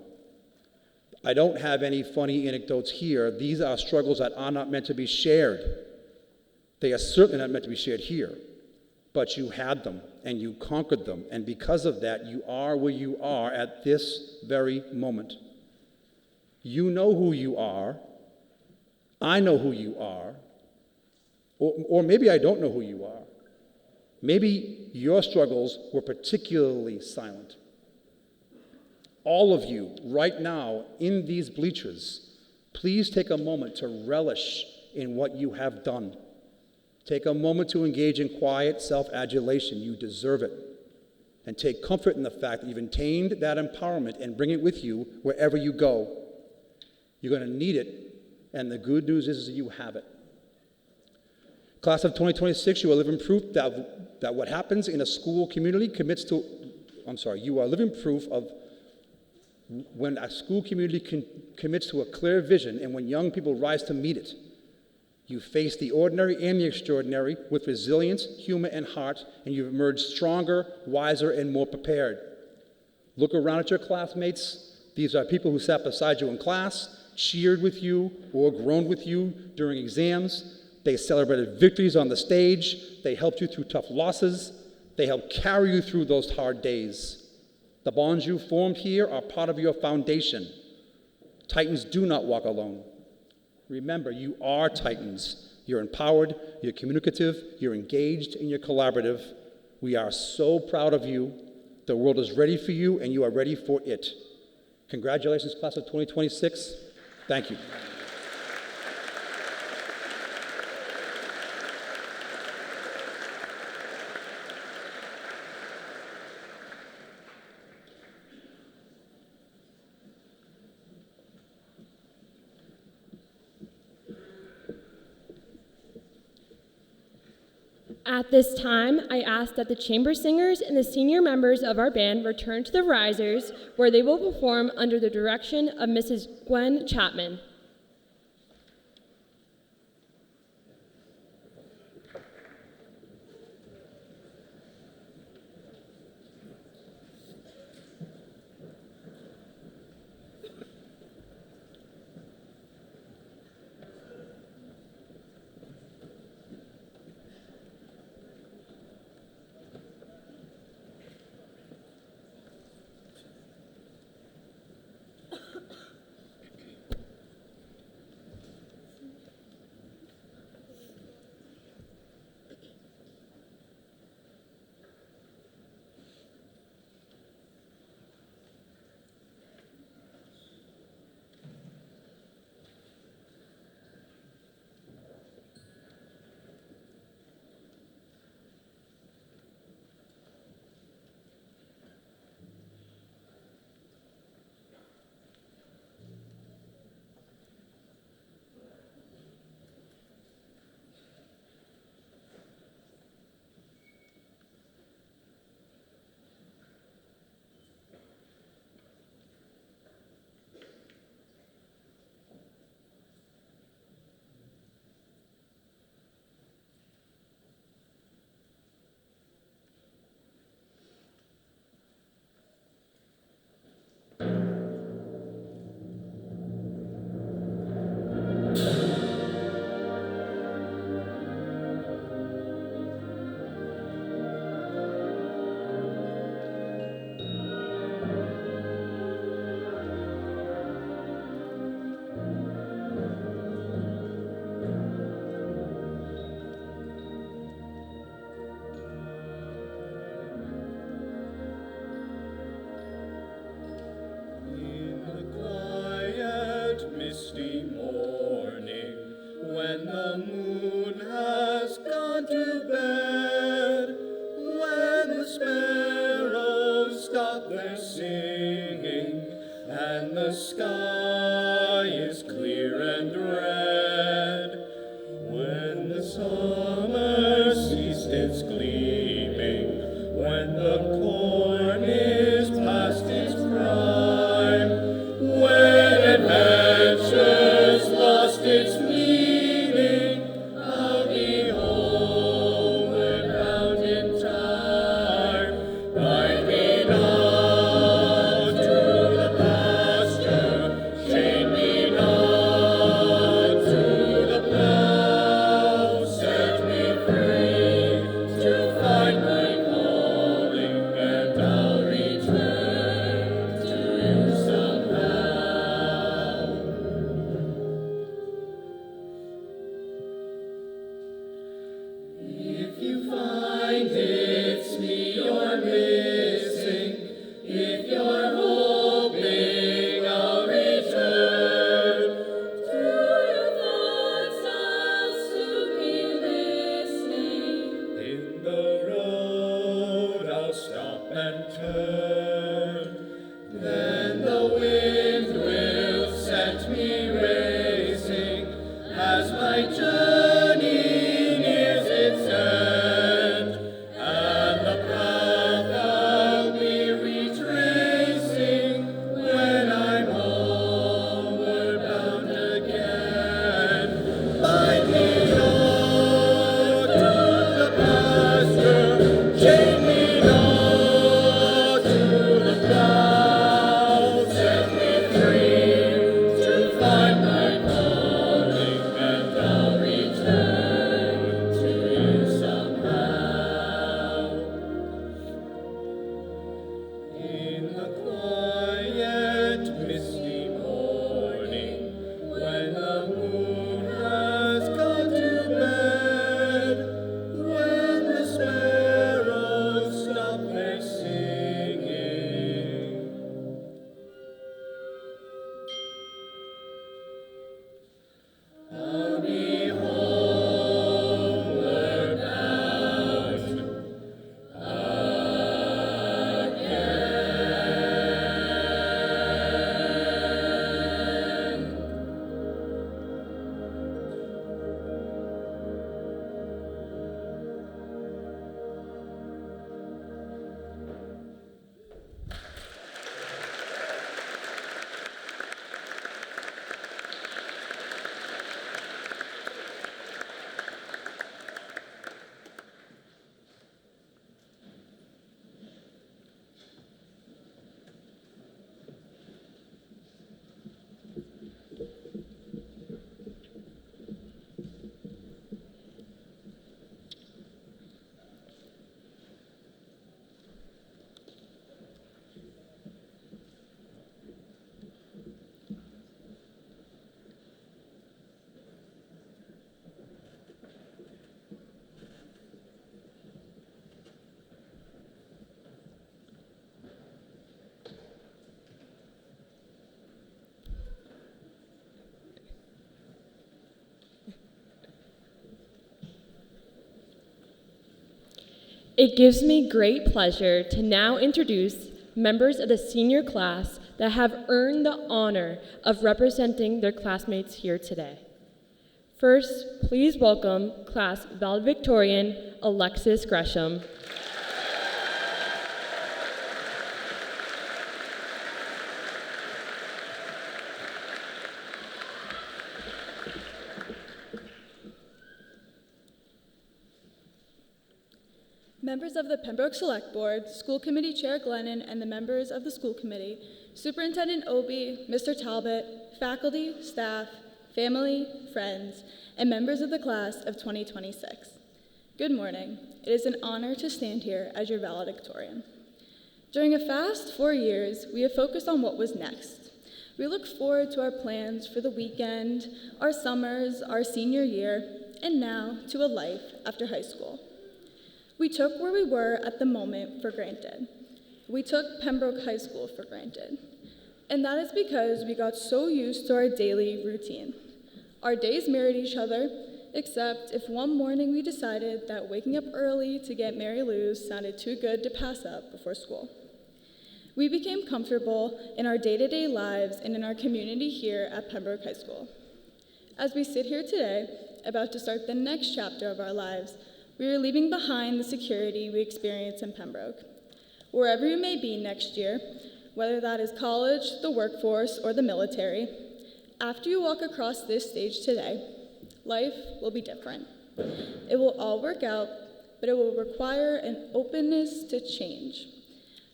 I don't have any funny anecdotes here. These are struggles that are not meant to be shared. They are certainly not meant to be shared here, but you had them and you conquered them, and because of that, you are where you are at this very moment. You know who you are. I know who you are. Or maybe I don't know who you are. Maybe your struggles were particularly silent. All of you, right now, in these bleachers, please take a moment to relish in what you have done. Take a moment to engage in quiet self-adulation. You deserve it. And take comfort in the fact that you've attained that empowerment and bring it with you wherever you go. You're going to need it, and the good news is that you have it. Class of 2026, you are living proof that what happens in a school community you are living proof of when a school community commits to a clear vision and when young people rise to meet it. You face the ordinary and the extraordinary with resilience, humor, and heart, and you've emerged stronger, wiser, and more prepared. Look around at your classmates. These are people who sat beside you in class, cheered with you, or groaned with you during exams. They celebrated victories on the stage. They helped you through tough losses. They helped carry you through those hard days. The bonds you formed here are part of your foundation. Titans do not walk alone. Remember, you are Titans. You're empowered, you're communicative, you're engaged, and you're collaborative. We are so proud of you. The world is ready for you, and you are ready for it. Congratulations, class of 2026. Thank you. At this time, I ask that the chamber singers and the senior members of our band return to the risers, where they will perform under the direction of Mrs. Gwen Chapman. Misty morning, when the moon has gone to bed, when the sparrows stop their singing, and the sky is clear and red, when the summer ceased its gleaming, when the corn is past its prime, when adventure's lost its meaning, I'll be homeward bound in time. Guide me not to the pasture, chain me not to the plow, set me free to find my calling, and I'll return to you somehow. If you find it's me you're missing, if you're hoping I'll return, to your thoughts I'll soon be listening. In the road I'll stop and turn, then the wind will set me racing as my journey nears its end, and the path I'll be retracing when I'm homeward bound again. Bind me not to the pasture, chain me not to It gives me great pleasure to now introduce members of the senior class that have earned the honor of representing their classmates here today. First, please welcome class valedictorian Alexis Gresham. Members of the Pembroke Select Board, School Committee Chair Glennon, and the members of the school committee, Superintendent Obie, Mr. Talbot, faculty, staff, family, friends, and members of the class of 2026. Good morning. It is an honor to stand here as your valedictorian. During a fast 4 years, we have focused on what was next. We look forward to our plans for the weekend, our summers, our senior year, and now to a life after high school. We took where we were at the moment for granted. We took Pembroke High School for granted. And that is because we got so used to our daily routine. Our days mirrored each other, except if one morning we decided that waking up early to get Mary Lou's sounded too good to pass up before school. We became comfortable in our day-to-day lives and in our community here at Pembroke High School. As we sit here today, about to start the next chapter of our lives, we are leaving behind the security we experience in Pembroke. Wherever you may be next year, whether that is college, the workforce, or the military, after you walk across this stage today, life will be different. It will all work out, but it will require an openness to change.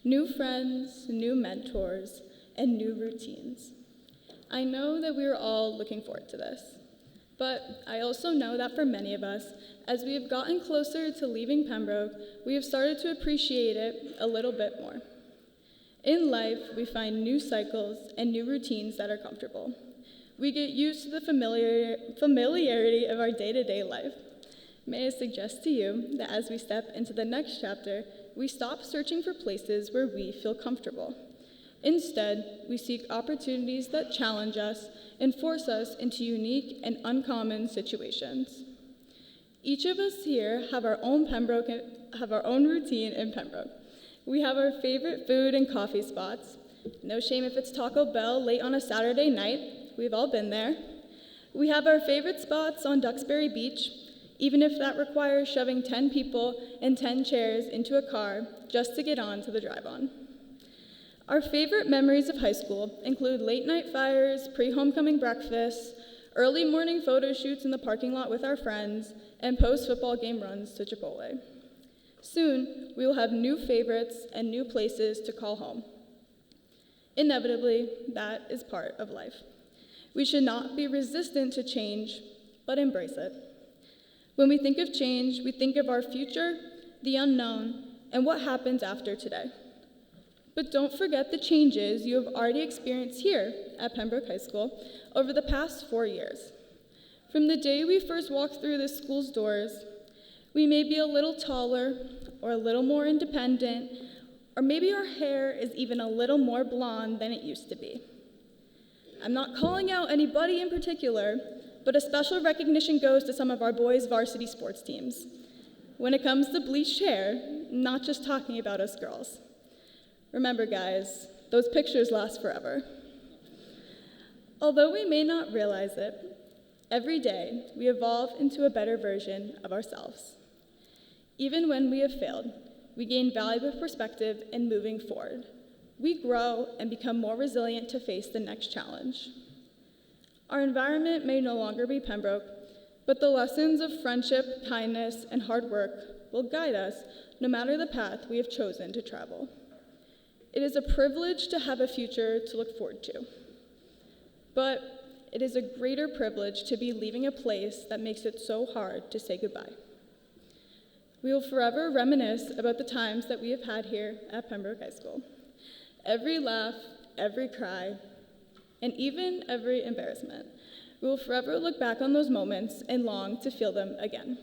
New friends, new mentors, and new routines. I know that we are all looking forward to this. But I also know that for many of us, as we have gotten closer to leaving Pembroke, we have started to appreciate it a little bit more. In life, we find new cycles and new routines that are comfortable. We get used to the familiarity of our day-to-day life. May I suggest to you that as we step into the next chapter, we stop searching for places where we feel comfortable. Instead, we seek opportunities that challenge us and force us into unique and uncommon situations. Each of us here have our own routine in Pembroke. We have our favorite food and coffee spots. No shame if it's Taco Bell late on a Saturday night. We've all been there. We have our favorite spots on Duxbury Beach, even if that requires shoving 10 people and 10 chairs into a car just to get on to the drive-on. Our favorite memories of high school include late-night fires, pre-homecoming breakfasts, early morning photo shoots in the parking lot with our friends, and post-football game runs to Chipotle. Soon, we will have new favorites and new places to call home. Inevitably, that is part of life. We should not be resistant to change, but embrace it. When we think of change, we think of our future, the unknown, and what happens after today. But don't forget the changes you have already experienced here at Pembroke High School over the past 4 years. From the day we first walked through this school's doors, we may be a little taller or a little more independent, or maybe our hair is even a little more blonde than it used to be. I'm not calling out anybody in particular, but a special recognition goes to some of our boys' varsity sports teams. When it comes to bleached hair, not just talking about us girls. Remember, guys, those pictures last forever. Although we may not realize it, every day we evolve into a better version of ourselves. Even when we have failed, we gain valuable perspective in moving forward. We grow and become more resilient to face the next challenge. Our environment may no longer be Pembroke, but the lessons of friendship, kindness, and hard work will guide us no matter the path we have chosen to travel. It is a privilege to have a future to look forward to. But it is a greater privilege to be leaving a place that makes it so hard to say goodbye. We will forever reminisce about the times that we have had here at Pembroke High School. Every laugh, every cry, and even every embarrassment. We will forever look back on those moments and long to feel them again.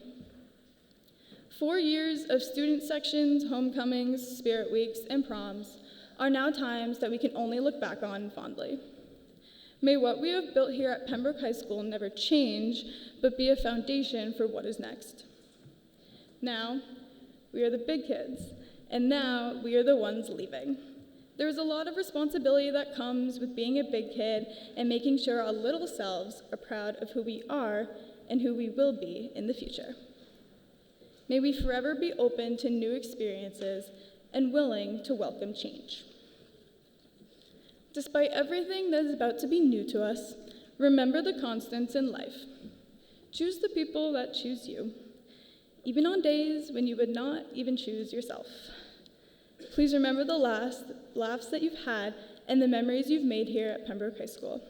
4 years of student sections, homecomings, spirit weeks, and proms are now times that we can only look back on fondly. May what we have built here at Pembroke High School never change, but be a foundation for what is next. Now, We are the big kids, and now we are the ones leaving. There is a lot of responsibility that comes with being a big kid and making sure our little selves are proud of who we are and who we will be in the future. May we forever be open to new experiences and willing to welcome change. Despite everything that is about to be new to us, remember the constants in life. Choose the people that choose you, even on days when you would not even choose yourself. Please remember the laughs that you've had and the memories you've made here at Pembroke High School.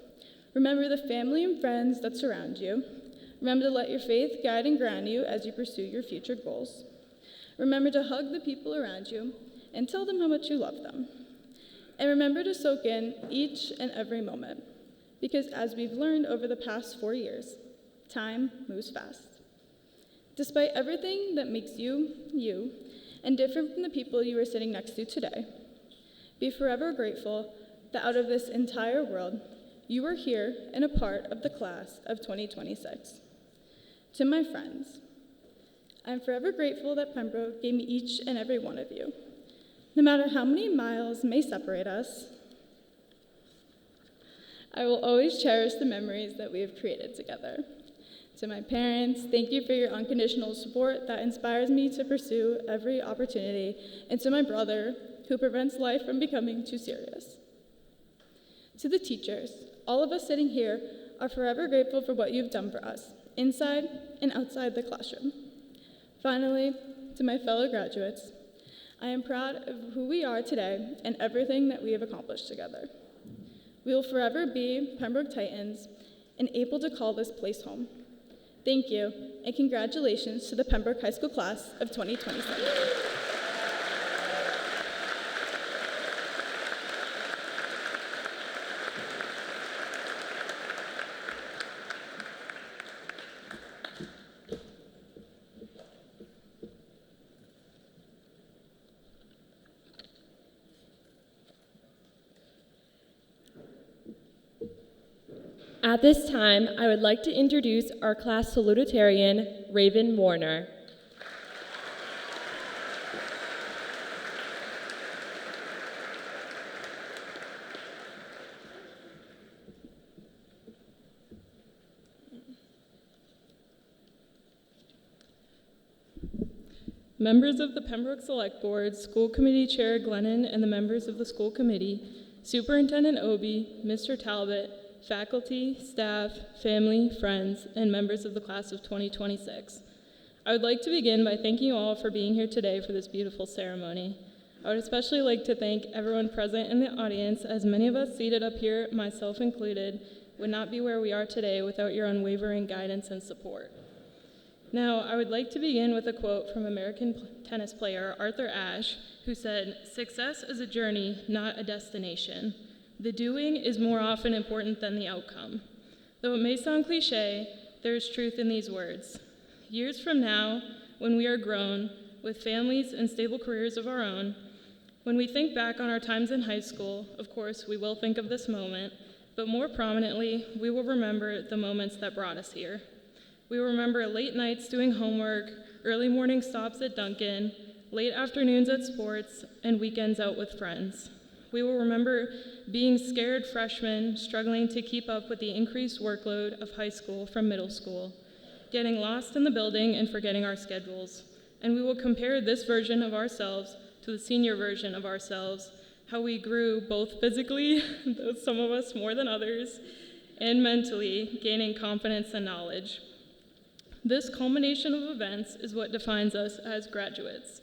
Remember the family and friends that surround you. Remember to let your faith guide and ground you as you pursue your future goals. Remember to hug the people around you and tell them how much you love them. And remember to soak in each and every moment, because as we've learned over the past 4 years, time moves fast. Despite everything that makes you, you, and different from the people you are sitting next to today, be forever grateful that out of this entire world, you are here and a part of the class of 2026. To my friends, I'm forever grateful that Pembroke gave me each and every one of you. No matter how many miles may separate us, I will always cherish the memories that we have created together. To my parents, thank you for your unconditional support that inspires me to pursue every opportunity. And to my brother, who prevents life from becoming too serious. To the teachers, all of us sitting here are forever grateful for what you've done for us, inside and outside the classroom. Finally, to my fellow graduates, I am proud of who we are today and everything that we have accomplished together. We will forever be Pembroke Titans and able to call this place home. Thank you, and congratulations to the Pembroke High School class of 2027. At this time, I would like to introduce our class salutatorian, Raven Warner. Members of the Pembroke Select Board, School Committee Chair Glennon, and the members of the school committee, Superintendent Obie, Mr. Talbot, faculty, staff, family, friends, and members of the class of 2026. I would like to begin by thanking you all for being here today for this beautiful ceremony. I would especially like to thank everyone present in the audience, as many of us seated up here, myself included, would not be where we are today without your unwavering guidance and support. Now, I would like to begin with a quote from American tennis player Arthur Ashe, who said, "Success is a journey, not a destination. The doing is more often important than the outcome." Though it may sound cliche, there is truth in these words. Years from now, when we are grown, with families and stable careers of our own, when we think back on our times in high school, of course, we will think of this moment, but more prominently, we will remember the moments that brought us here. We will remember late nights doing homework, early morning stops at Dunkin', late afternoons at sports, and weekends out with friends. We will remember being scared freshmen, struggling to keep up with the increased workload of high school from middle school, getting lost in the building and forgetting our schedules. And we will compare this version of ourselves to the senior version of ourselves, how we grew both physically, though some of us more than others, and mentally, gaining confidence and knowledge. This culmination of events is what defines us as graduates.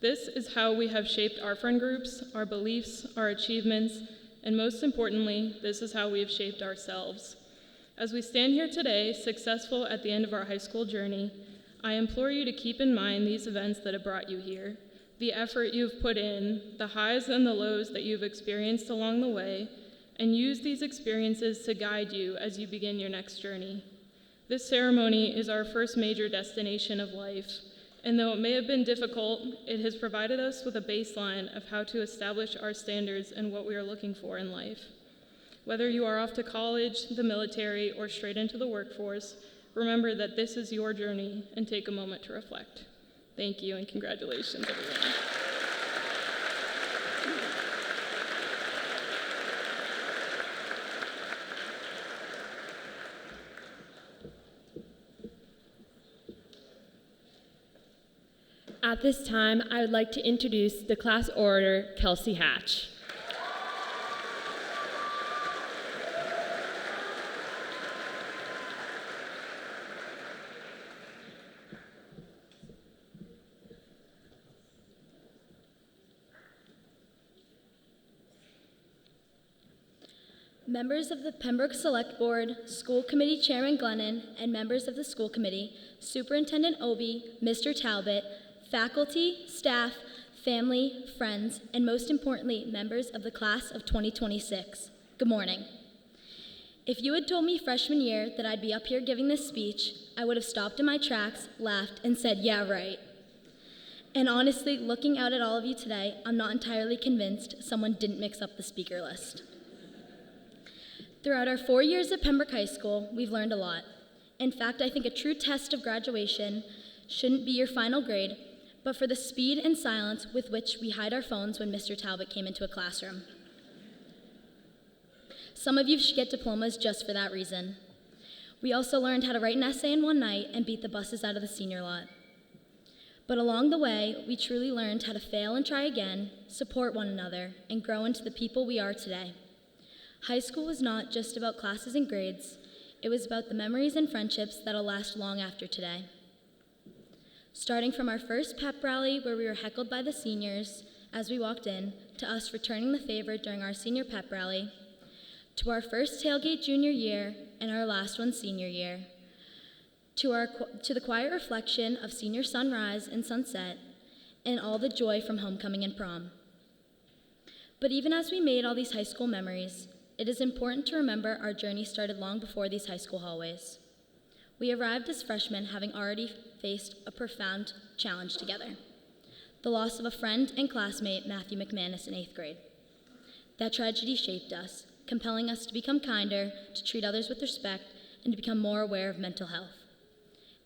This is how we have shaped our friend groups, our beliefs, our achievements, and most importantly, this is how we have shaped ourselves. As we stand here today, successful at the end of our high school journey, I implore you to keep in mind these events that have brought you here, the effort you've put in, the highs and the lows that you've experienced along the way, and use these experiences to guide you as you begin your next journey. This ceremony is our first major destination of life, and though it may have been difficult, it has provided us with a baseline of how to establish our standards and what we are looking for in life. Whether you are off to college, the military, or straight into the workforce, remember that this is your journey and take a moment to reflect. Thank you and congratulations, everyone. At this time, I would like to introduce the class orator, Kelsey Hatch. Members of the Pembroke Select Board, School Committee Chairman Glennon, and members of the school committee, Superintendent Obie, Mr. Talbot, faculty, staff, family, friends, and most importantly, members of the class of 2026. Good morning. If you had told me freshman year that I'd be up here giving this speech, I would have stopped in my tracks, laughed, and said, yeah, right. And honestly, looking out at all of you today, I'm not entirely convinced someone didn't mix up the speaker list. Throughout our 4 years at Pembroke High School, we've learned a lot. In fact, I think a true test of graduation shouldn't be your final grade, but for the speed and silence with which we hide our phones when Mr. Talbot came into a classroom. Some of you should get diplomas just for that reason. We also learned how to write an essay in one night and beat the buses out of the senior lot. But along the way, we truly learned how to fail and try again, support one another, and grow into the people we are today. High school was not just about classes and grades. It was about the memories and friendships that'll last long after today. Starting from our first pep rally where we were heckled by the seniors as we walked in, to us returning the favor during our senior pep rally, to our first tailgate junior year and our last one senior year, to the quiet reflection of senior sunrise and sunset, and all the joy from homecoming and prom. But even as we made all these high school memories, it is important to remember our journey started long before these high school hallways. We arrived as freshmen having already faced a profound challenge together: the loss of a friend and classmate, Matthew McManus, in 8th grade. That tragedy shaped us, compelling us to become kinder, to treat others with respect, and to become more aware of mental health.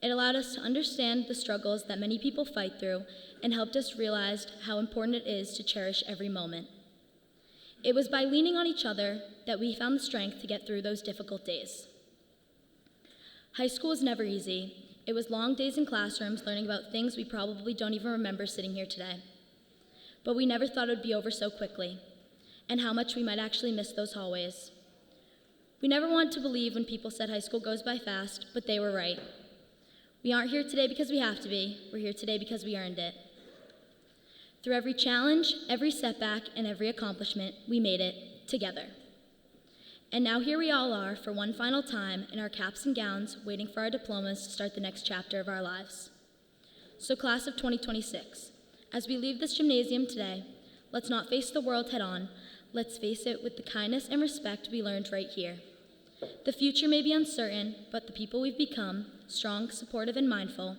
It allowed us to understand the struggles that many people fight through and helped us realize how important it is to cherish every moment. It was by leaning on each other that we found the strength to get through those difficult days. High school was never easy. It was long days in classrooms learning about things we probably don't even remember sitting here today. But we never thought it would be over so quickly, and how much we might actually miss those hallways. We never wanted to believe when people said high school goes by fast, but they were right. We aren't here today because we have to be. We're here today because we earned it. Through every challenge, every setback, and every accomplishment, we made it together. And now here we all are for one final time in our caps and gowns, waiting for our diplomas to start the next chapter of our lives. So class of 2026, as we leave this gymnasium today, let's not face the world head on. Let's face it with the kindness and respect we learned right here. The future may be uncertain, but the people we've become, strong, supportive, and mindful,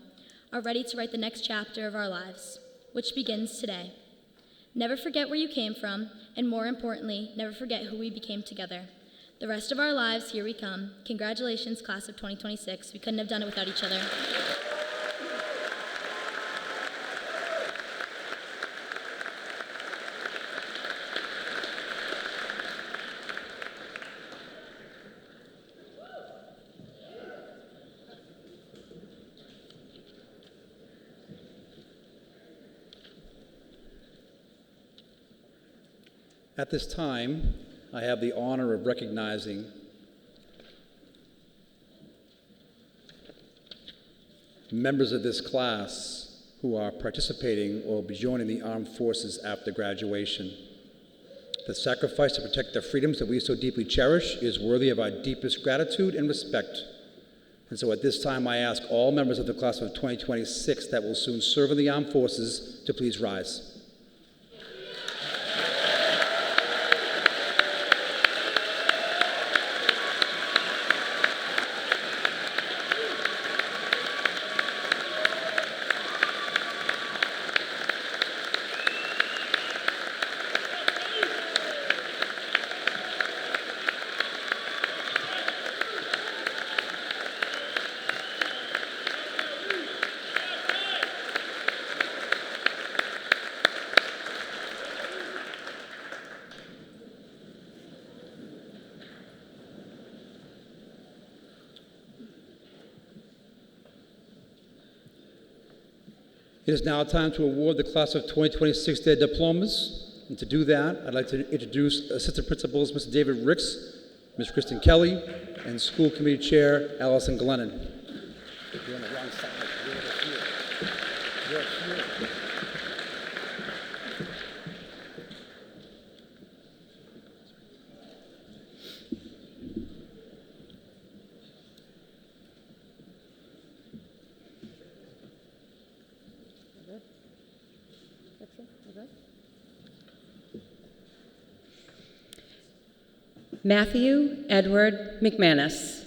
are ready to write the next chapter of our lives, which begins today. Never forget where you came from, and more importantly, never forget who we became together. The rest of our lives, here we come. Congratulations, class of 2026. We couldn't have done it without each other. At this time, I have the honor of recognizing members of this class who are participating or will be joining the armed forces after graduation. The sacrifice to protect the freedoms that we so deeply cherish is worthy of our deepest gratitude and respect. And so at this time, I ask all members of the class of 2026 that will soon serve in the armed forces to please rise. It is now time to award the class of 2026 their diplomas. And to do that, I'd like to introduce Assistant Principals Mr. David Ricks, Ms. Kristen Kelly, and School Committee Chair Allison Glennon. You're on the wrong side. You're over here. You're here. Matthew Edward McManus.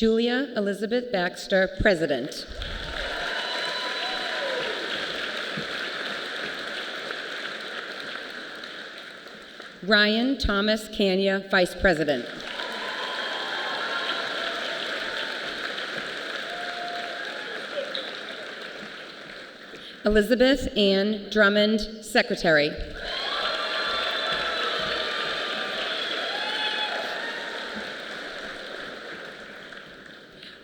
Julia Elizabeth Baxter, President. Ryan Thomas Kanya, Vice President. Elizabeth Ann Drummond, Secretary.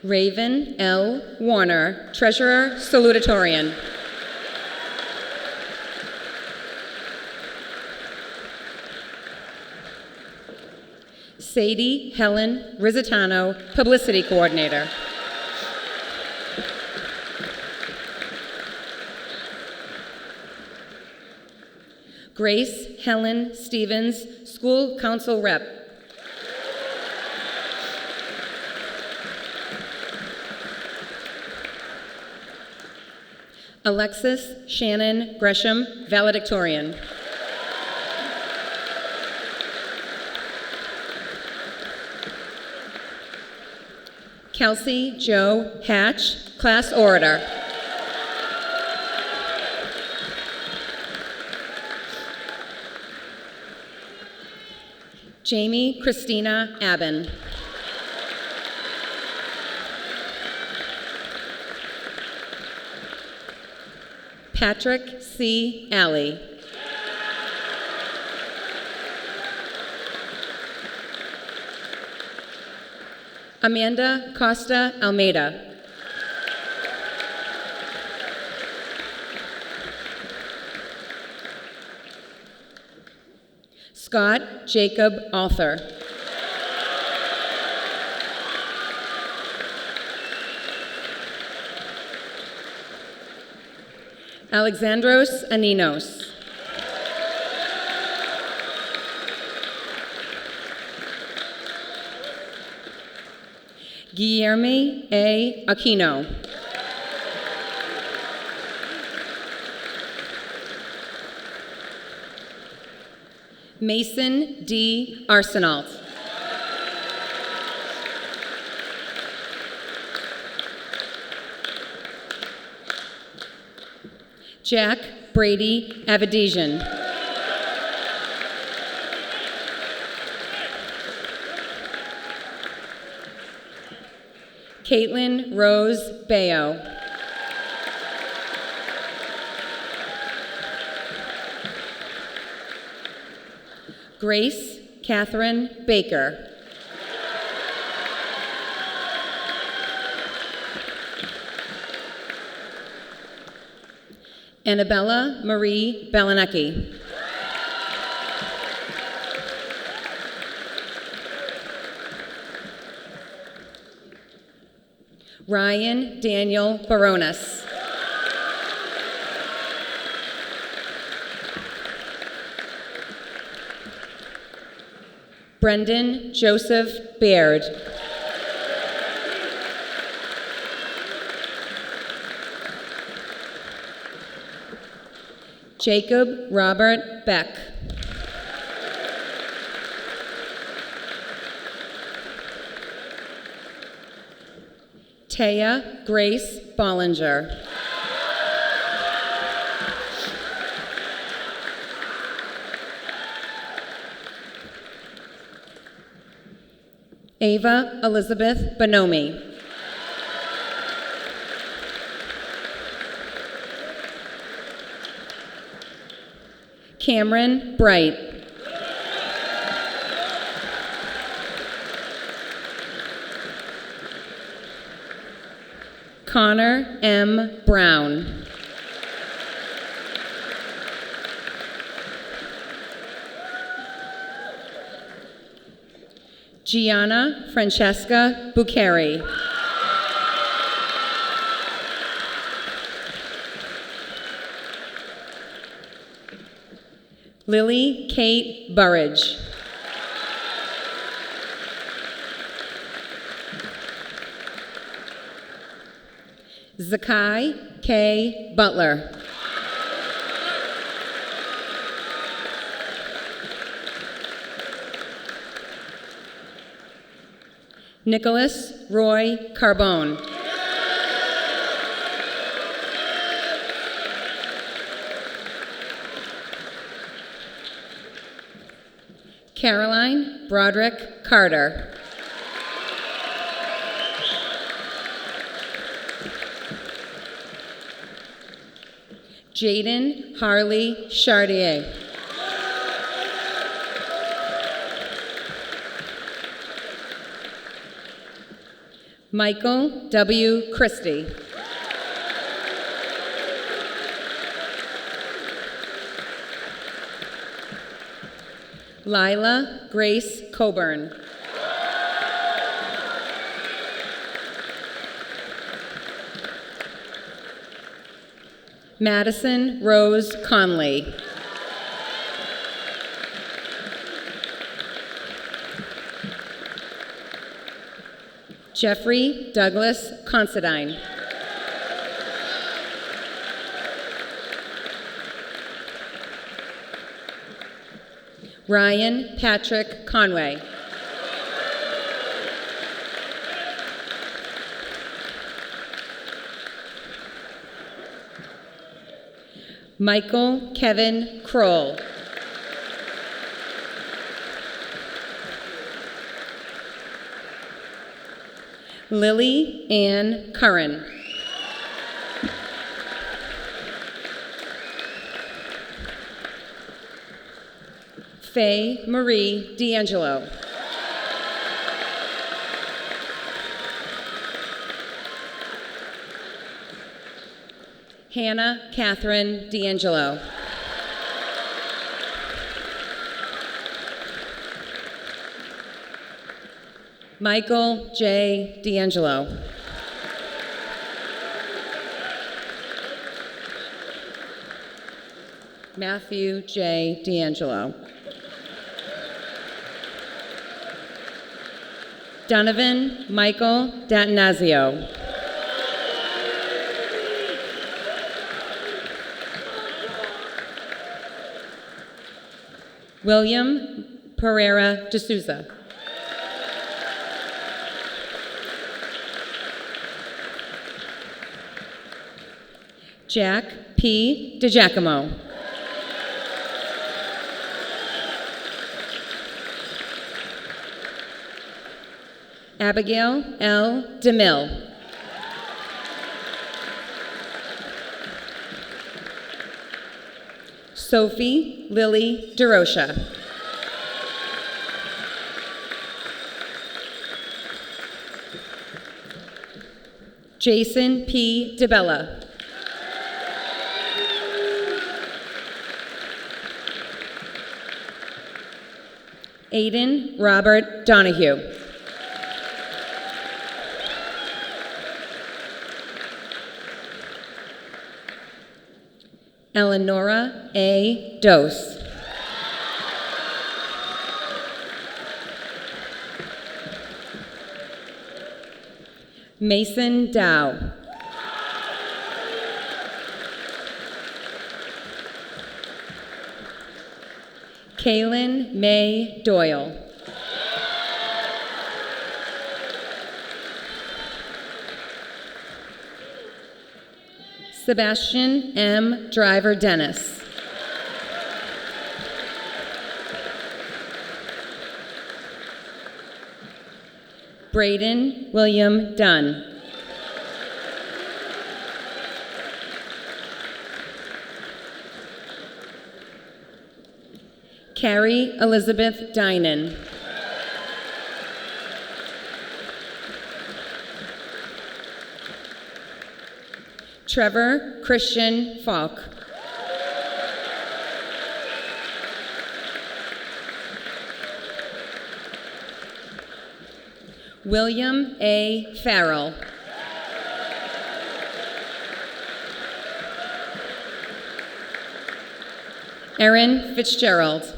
Raven L. Warner, Treasurer, Salutatorian. Sadie Helen Rizzitano, Publicity Coordinator. Grace Helen Stevens, School Council Rep. Alexis Shannon Gresham, Valedictorian. Kelsey Jo Hatch, Class Orator. Jamie Christina Aben. Patrick C. Alley. Amanda Costa Almeida. Scott Jacob Arthur. Alexandros Aninos. Guillermo A. Aquino. Mason D. Arsenault. Jack Brady Avedizian. Caitlin Rose Bayo. Grace Catherine Baker. Annabella Marie Balanecki. Ryan Daniel Baronas. Brendan Joseph Baird. Jacob Robert Beck. Taya Grace Bollinger. Ava Elizabeth Bonomi. Cameron Bright. Connor M. Brown. Gianna Francesca Bucari. Lily Kate Burridge. Zakai K. Butler. Nicholas Roy Carbone. Caroline Broderick Carter. Jaden Harley Chartier. Michael W. Christie. Lila Grace Coburn. Madison Rose Conley. Jeffrey Douglas Considine. Ryan Patrick Conway. Michael Kevin Kroll. Lily Ann Curran. Faye Marie D'Angelo. Hannah Catherine D'Angelo. Michael J. D'Angelo. Matthew J. D'Angelo. Donovan Michael D'Atanasio. William Pereira de Souza. Jack P. DiGiacomo. Abigail L. DeMille. Sophie Lily DeRocha. Jason P. DeBella. Aiden Robert Donahue. Eleonora A. Dose. Mason Dow. Kaylin May Doyle. Sebastian M. Driver Dennis. Braden William Dunn. Carrie Elizabeth Dinan. Trevor Christian Falk. William A. Farrell. Erin Fitzgerald.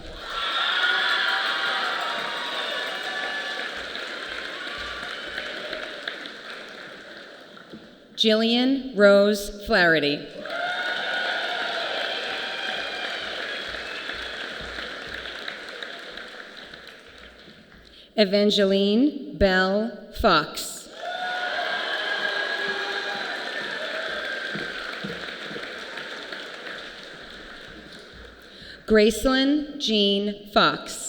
Jillian Rose Flaherty. Evangeline Bell Fox. Gracelyn Jean Fox.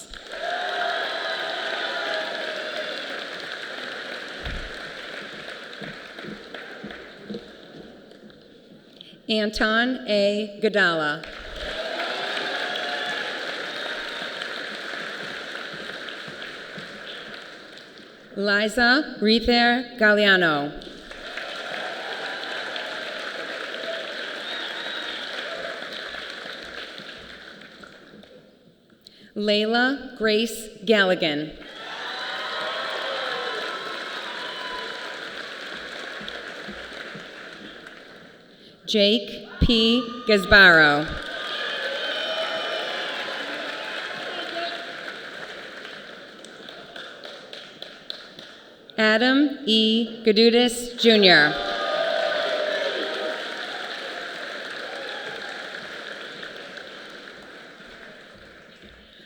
Anton A. Godala. Liza Rether Galliano. Layla Grace Galligan. Jake P. Gazbaro. Adam E. Gadudis, Jr.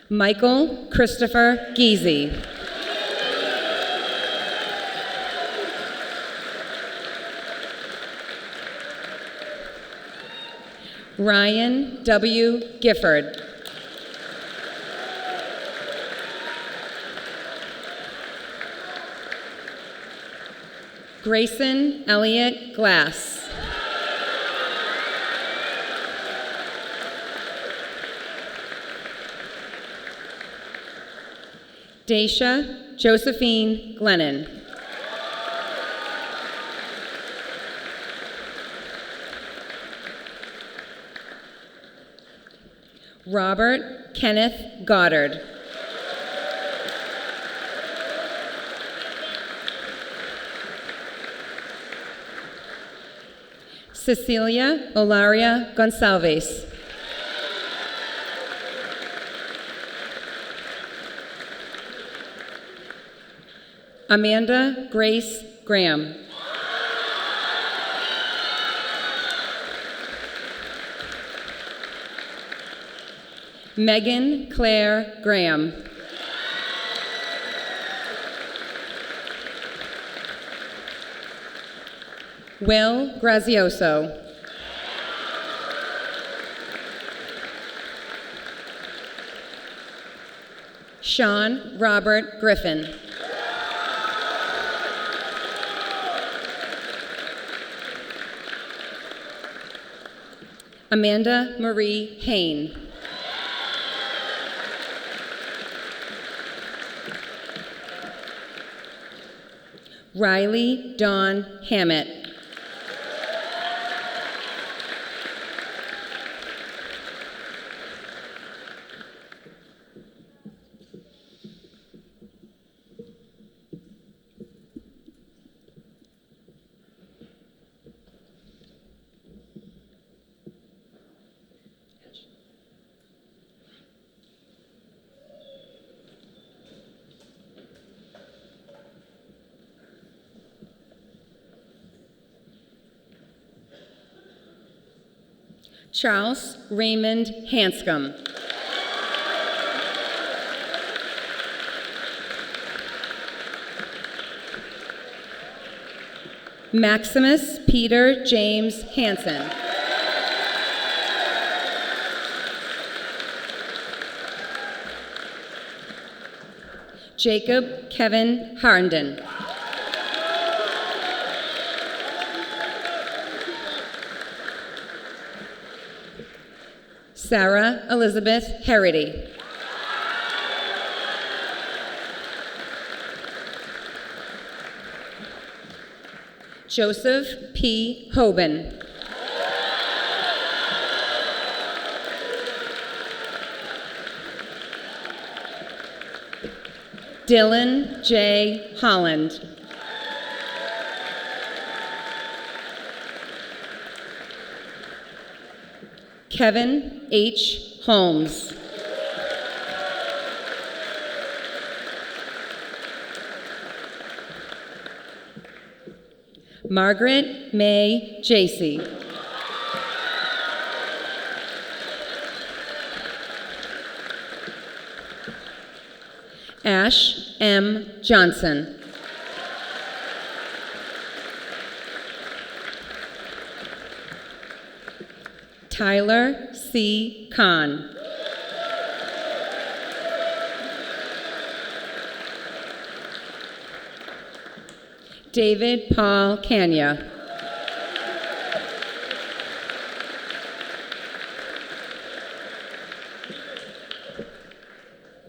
Michael Christopher Geezy. Ryan W. Gifford. Grayson Elliott Glass. Daisha Josephine Glennon. Robert Kenneth Goddard. Cecilia Olaria Gonçalves. Amanda Grace Graham. Megan Claire Graham. Will Grazioso. Sean Robert Griffin. Amanda Marie Hain. Riley Dawn Hammett. Charles Raymond Hanscom. Maximus Peter James Hansen. Jacob Kevin Harnden. Sarah Elizabeth Herity. Joseph P. Hoban. Dylan J. Holland. Kevin H. Holmes. Margaret May Jacey. Ash M. Johnson. Tyler C. Kahn. David Paul Kanya.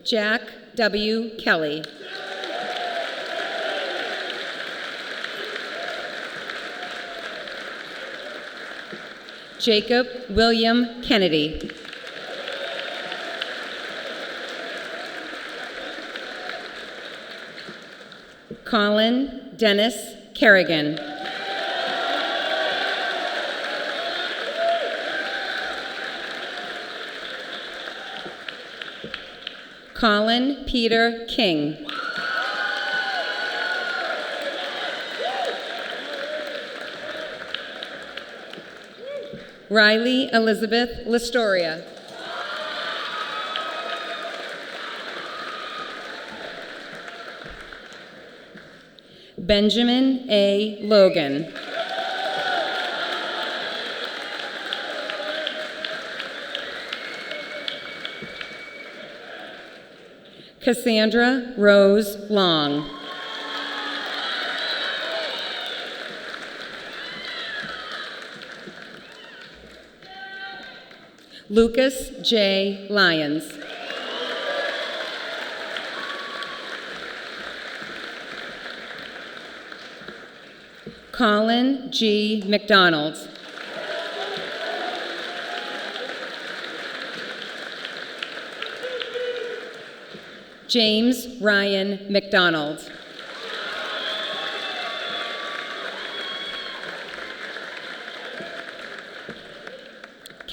Jack W. Kelly. Jacob William Kennedy. Colin Dennis Kerrigan. Colin Peter King. Riley Elizabeth Listoria. Benjamin A. Logan. Cassandra Rose Long. Lucas J. Lyons. Colin G. McDonald. James Ryan McDonald.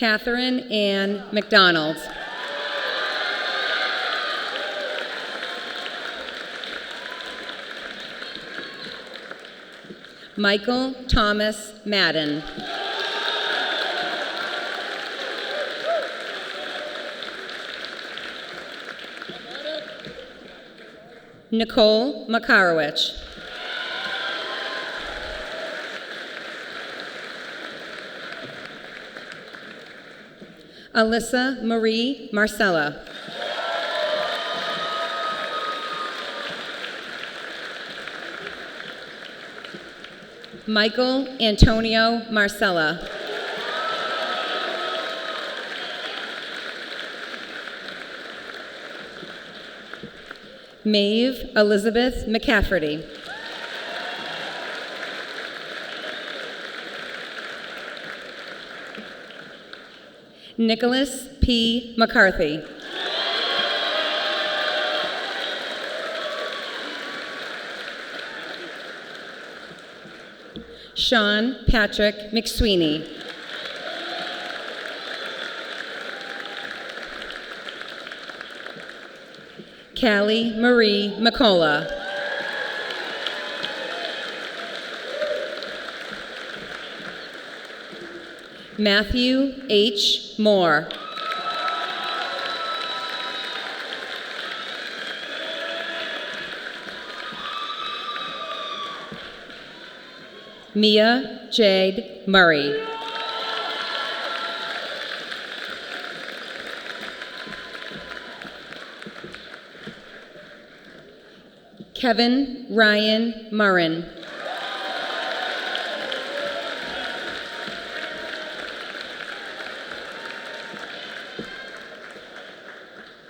Catherine Ann McDonald. Michael Thomas Madden. Nicole Makarowicz. Alyssa Marie Marcella. Michael Antonio Marcella. Maeve Elizabeth McCafferty. Nicholas P. McCarthy. Sean Patrick McSweeney. Callie Marie McCullough. Matthew H. Moore. Mia Jade Murray. Kevin Ryan Murrin.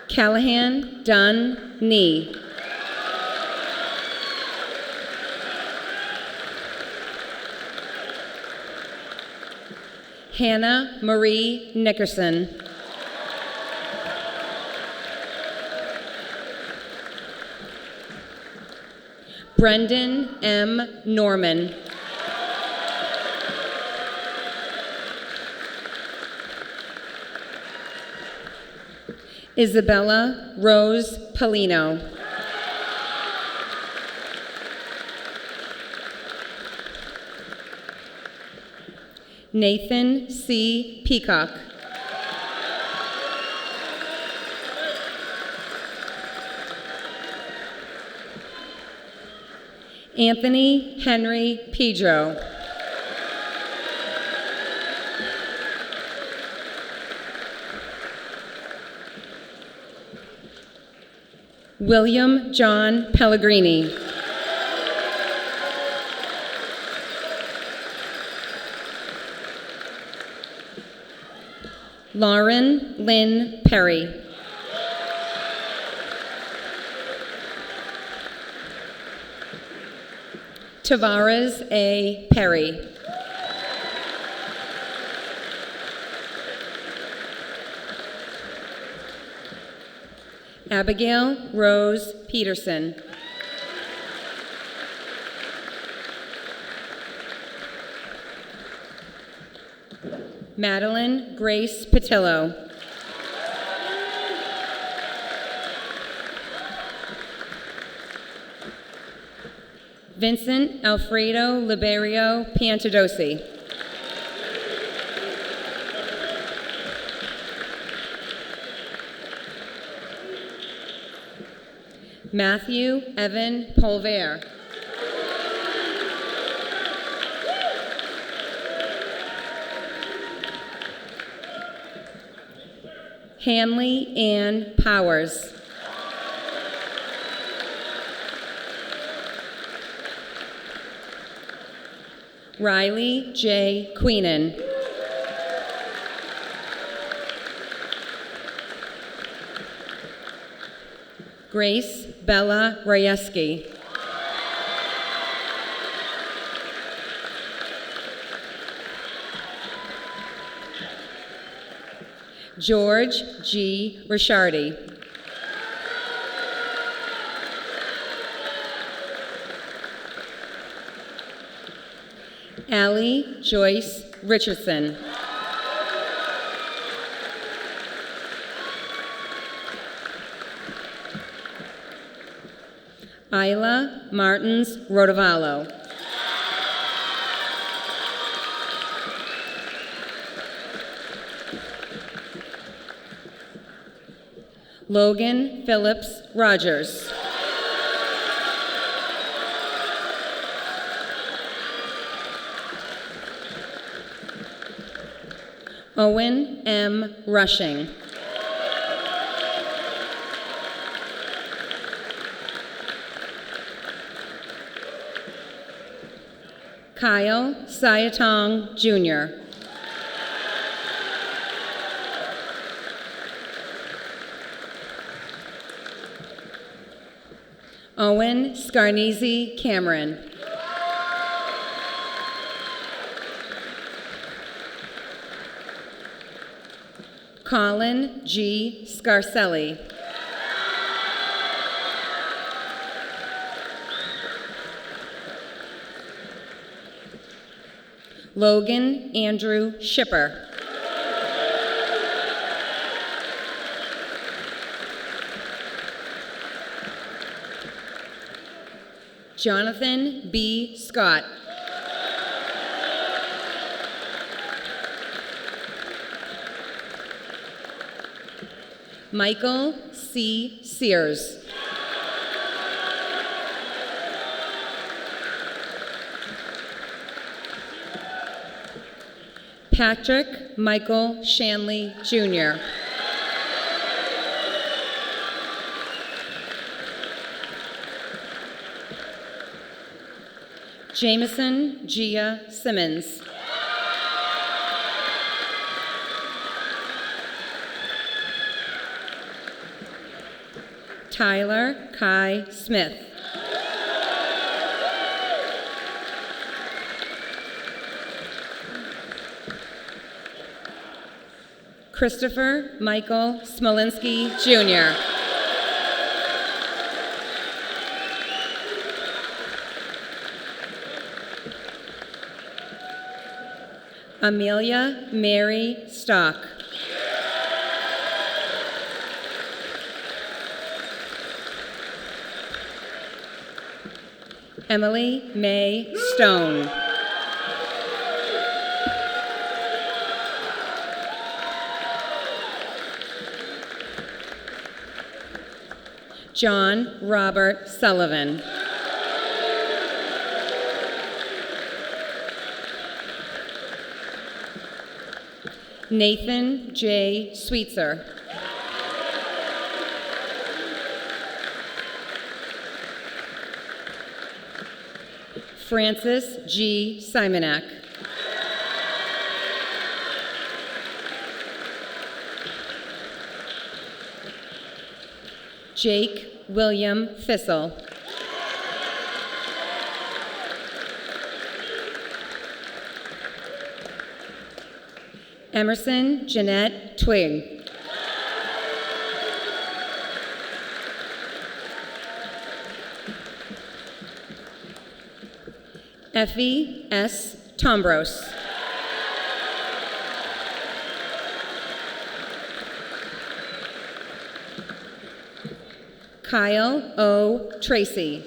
Callahan Dunn Nee. Hannah Marie Nickerson. Brendan M. Norman. Isabella Rose Polino. Nathan C. Peacock. Anthony Henry Pedro. William John Pellegrini. Lauren Lynn Perry. Tavares A. Perry. Abigail Rose Peterson. Madeline Grace Patillo. Vincent Alfredo Liberio Piantadosi. Matthew Evan Polver. Hanley Ann Powers. Riley J. Queenan. Grace Bella Rayeski. George G. Rishardi. Allie Joyce Richardson. Isla Martins Rodavallo. Logan Phillips Rogers. Owen M. Rushing. Kyle Sayatong Jr. Owen Scarnese Cameron. Colin G. Scarcelli. Logan Andrew Shipper. Jonathan B. Scott. Michael C. Sears. Patrick Michael Shanley, Jr. Jameson Gia Simmons. Tyler Kai Smith. Christopher Michael Smolinski, Jr. Amelia Mary Stock. Emily May Stone. John Robert Sullivan. Nathan J. Sweetser. Francis G. Simonak. Jake William Fissel. Emerson Jeanette Twig. Effie S. Tombros. Kyle O. Tracy.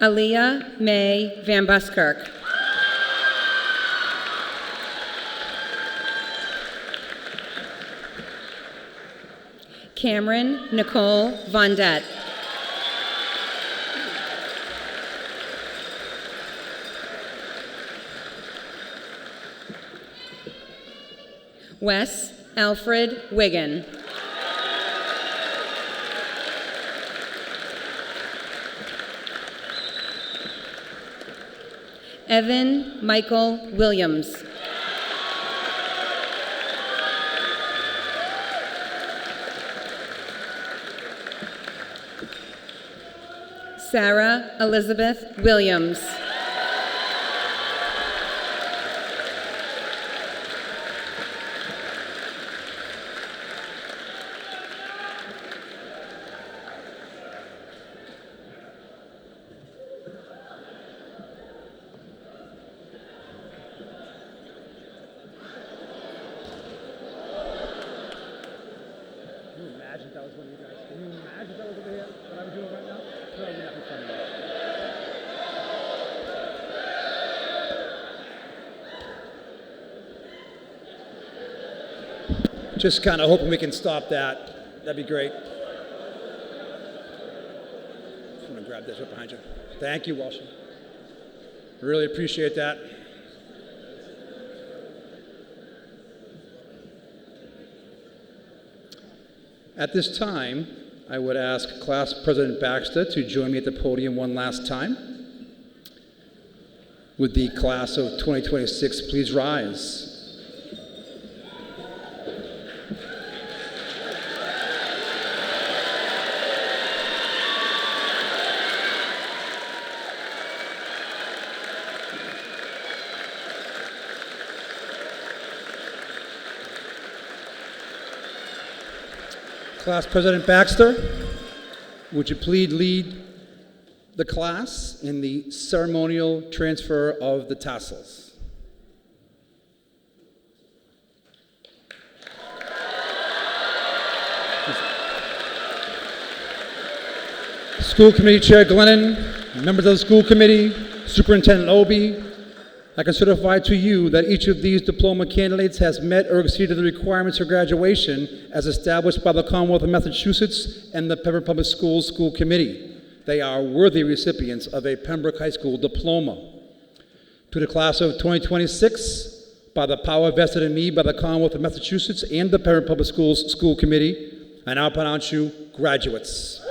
Aaliyah May Van Buskirk. Cameron Nicole Vondet. Wes Alfred Wigan. Evan Michael Williams. Sarah Elizabeth Williams. Imagine that was one of you guys. Can you imagine that was over here? What I'm doing right now? No, it would not be funny. Just kind of hoping we can stop that. That'd be great. I'm going to grab this right behind you. Thank you, Walsh. Really appreciate that. At this time, I would ask Class President Baxter to join me at the podium one last time. Would the class of 2026 please rise? Class President Baxter, would you please lead the class in the ceremonial transfer of the tassels? School Committee Chair Glennon, members of the school committee, Superintendent Obie, I can certify to you that each of these diploma candidates has met or exceeded the requirements for graduation as established by the Commonwealth of Massachusetts and the Pembroke Public Schools School Committee. They are worthy recipients of a Pembroke High School diploma. To the class of 2026, by the power vested in me by the Commonwealth of Massachusetts and the Pembroke Public Schools School Committee, I now pronounce you graduates.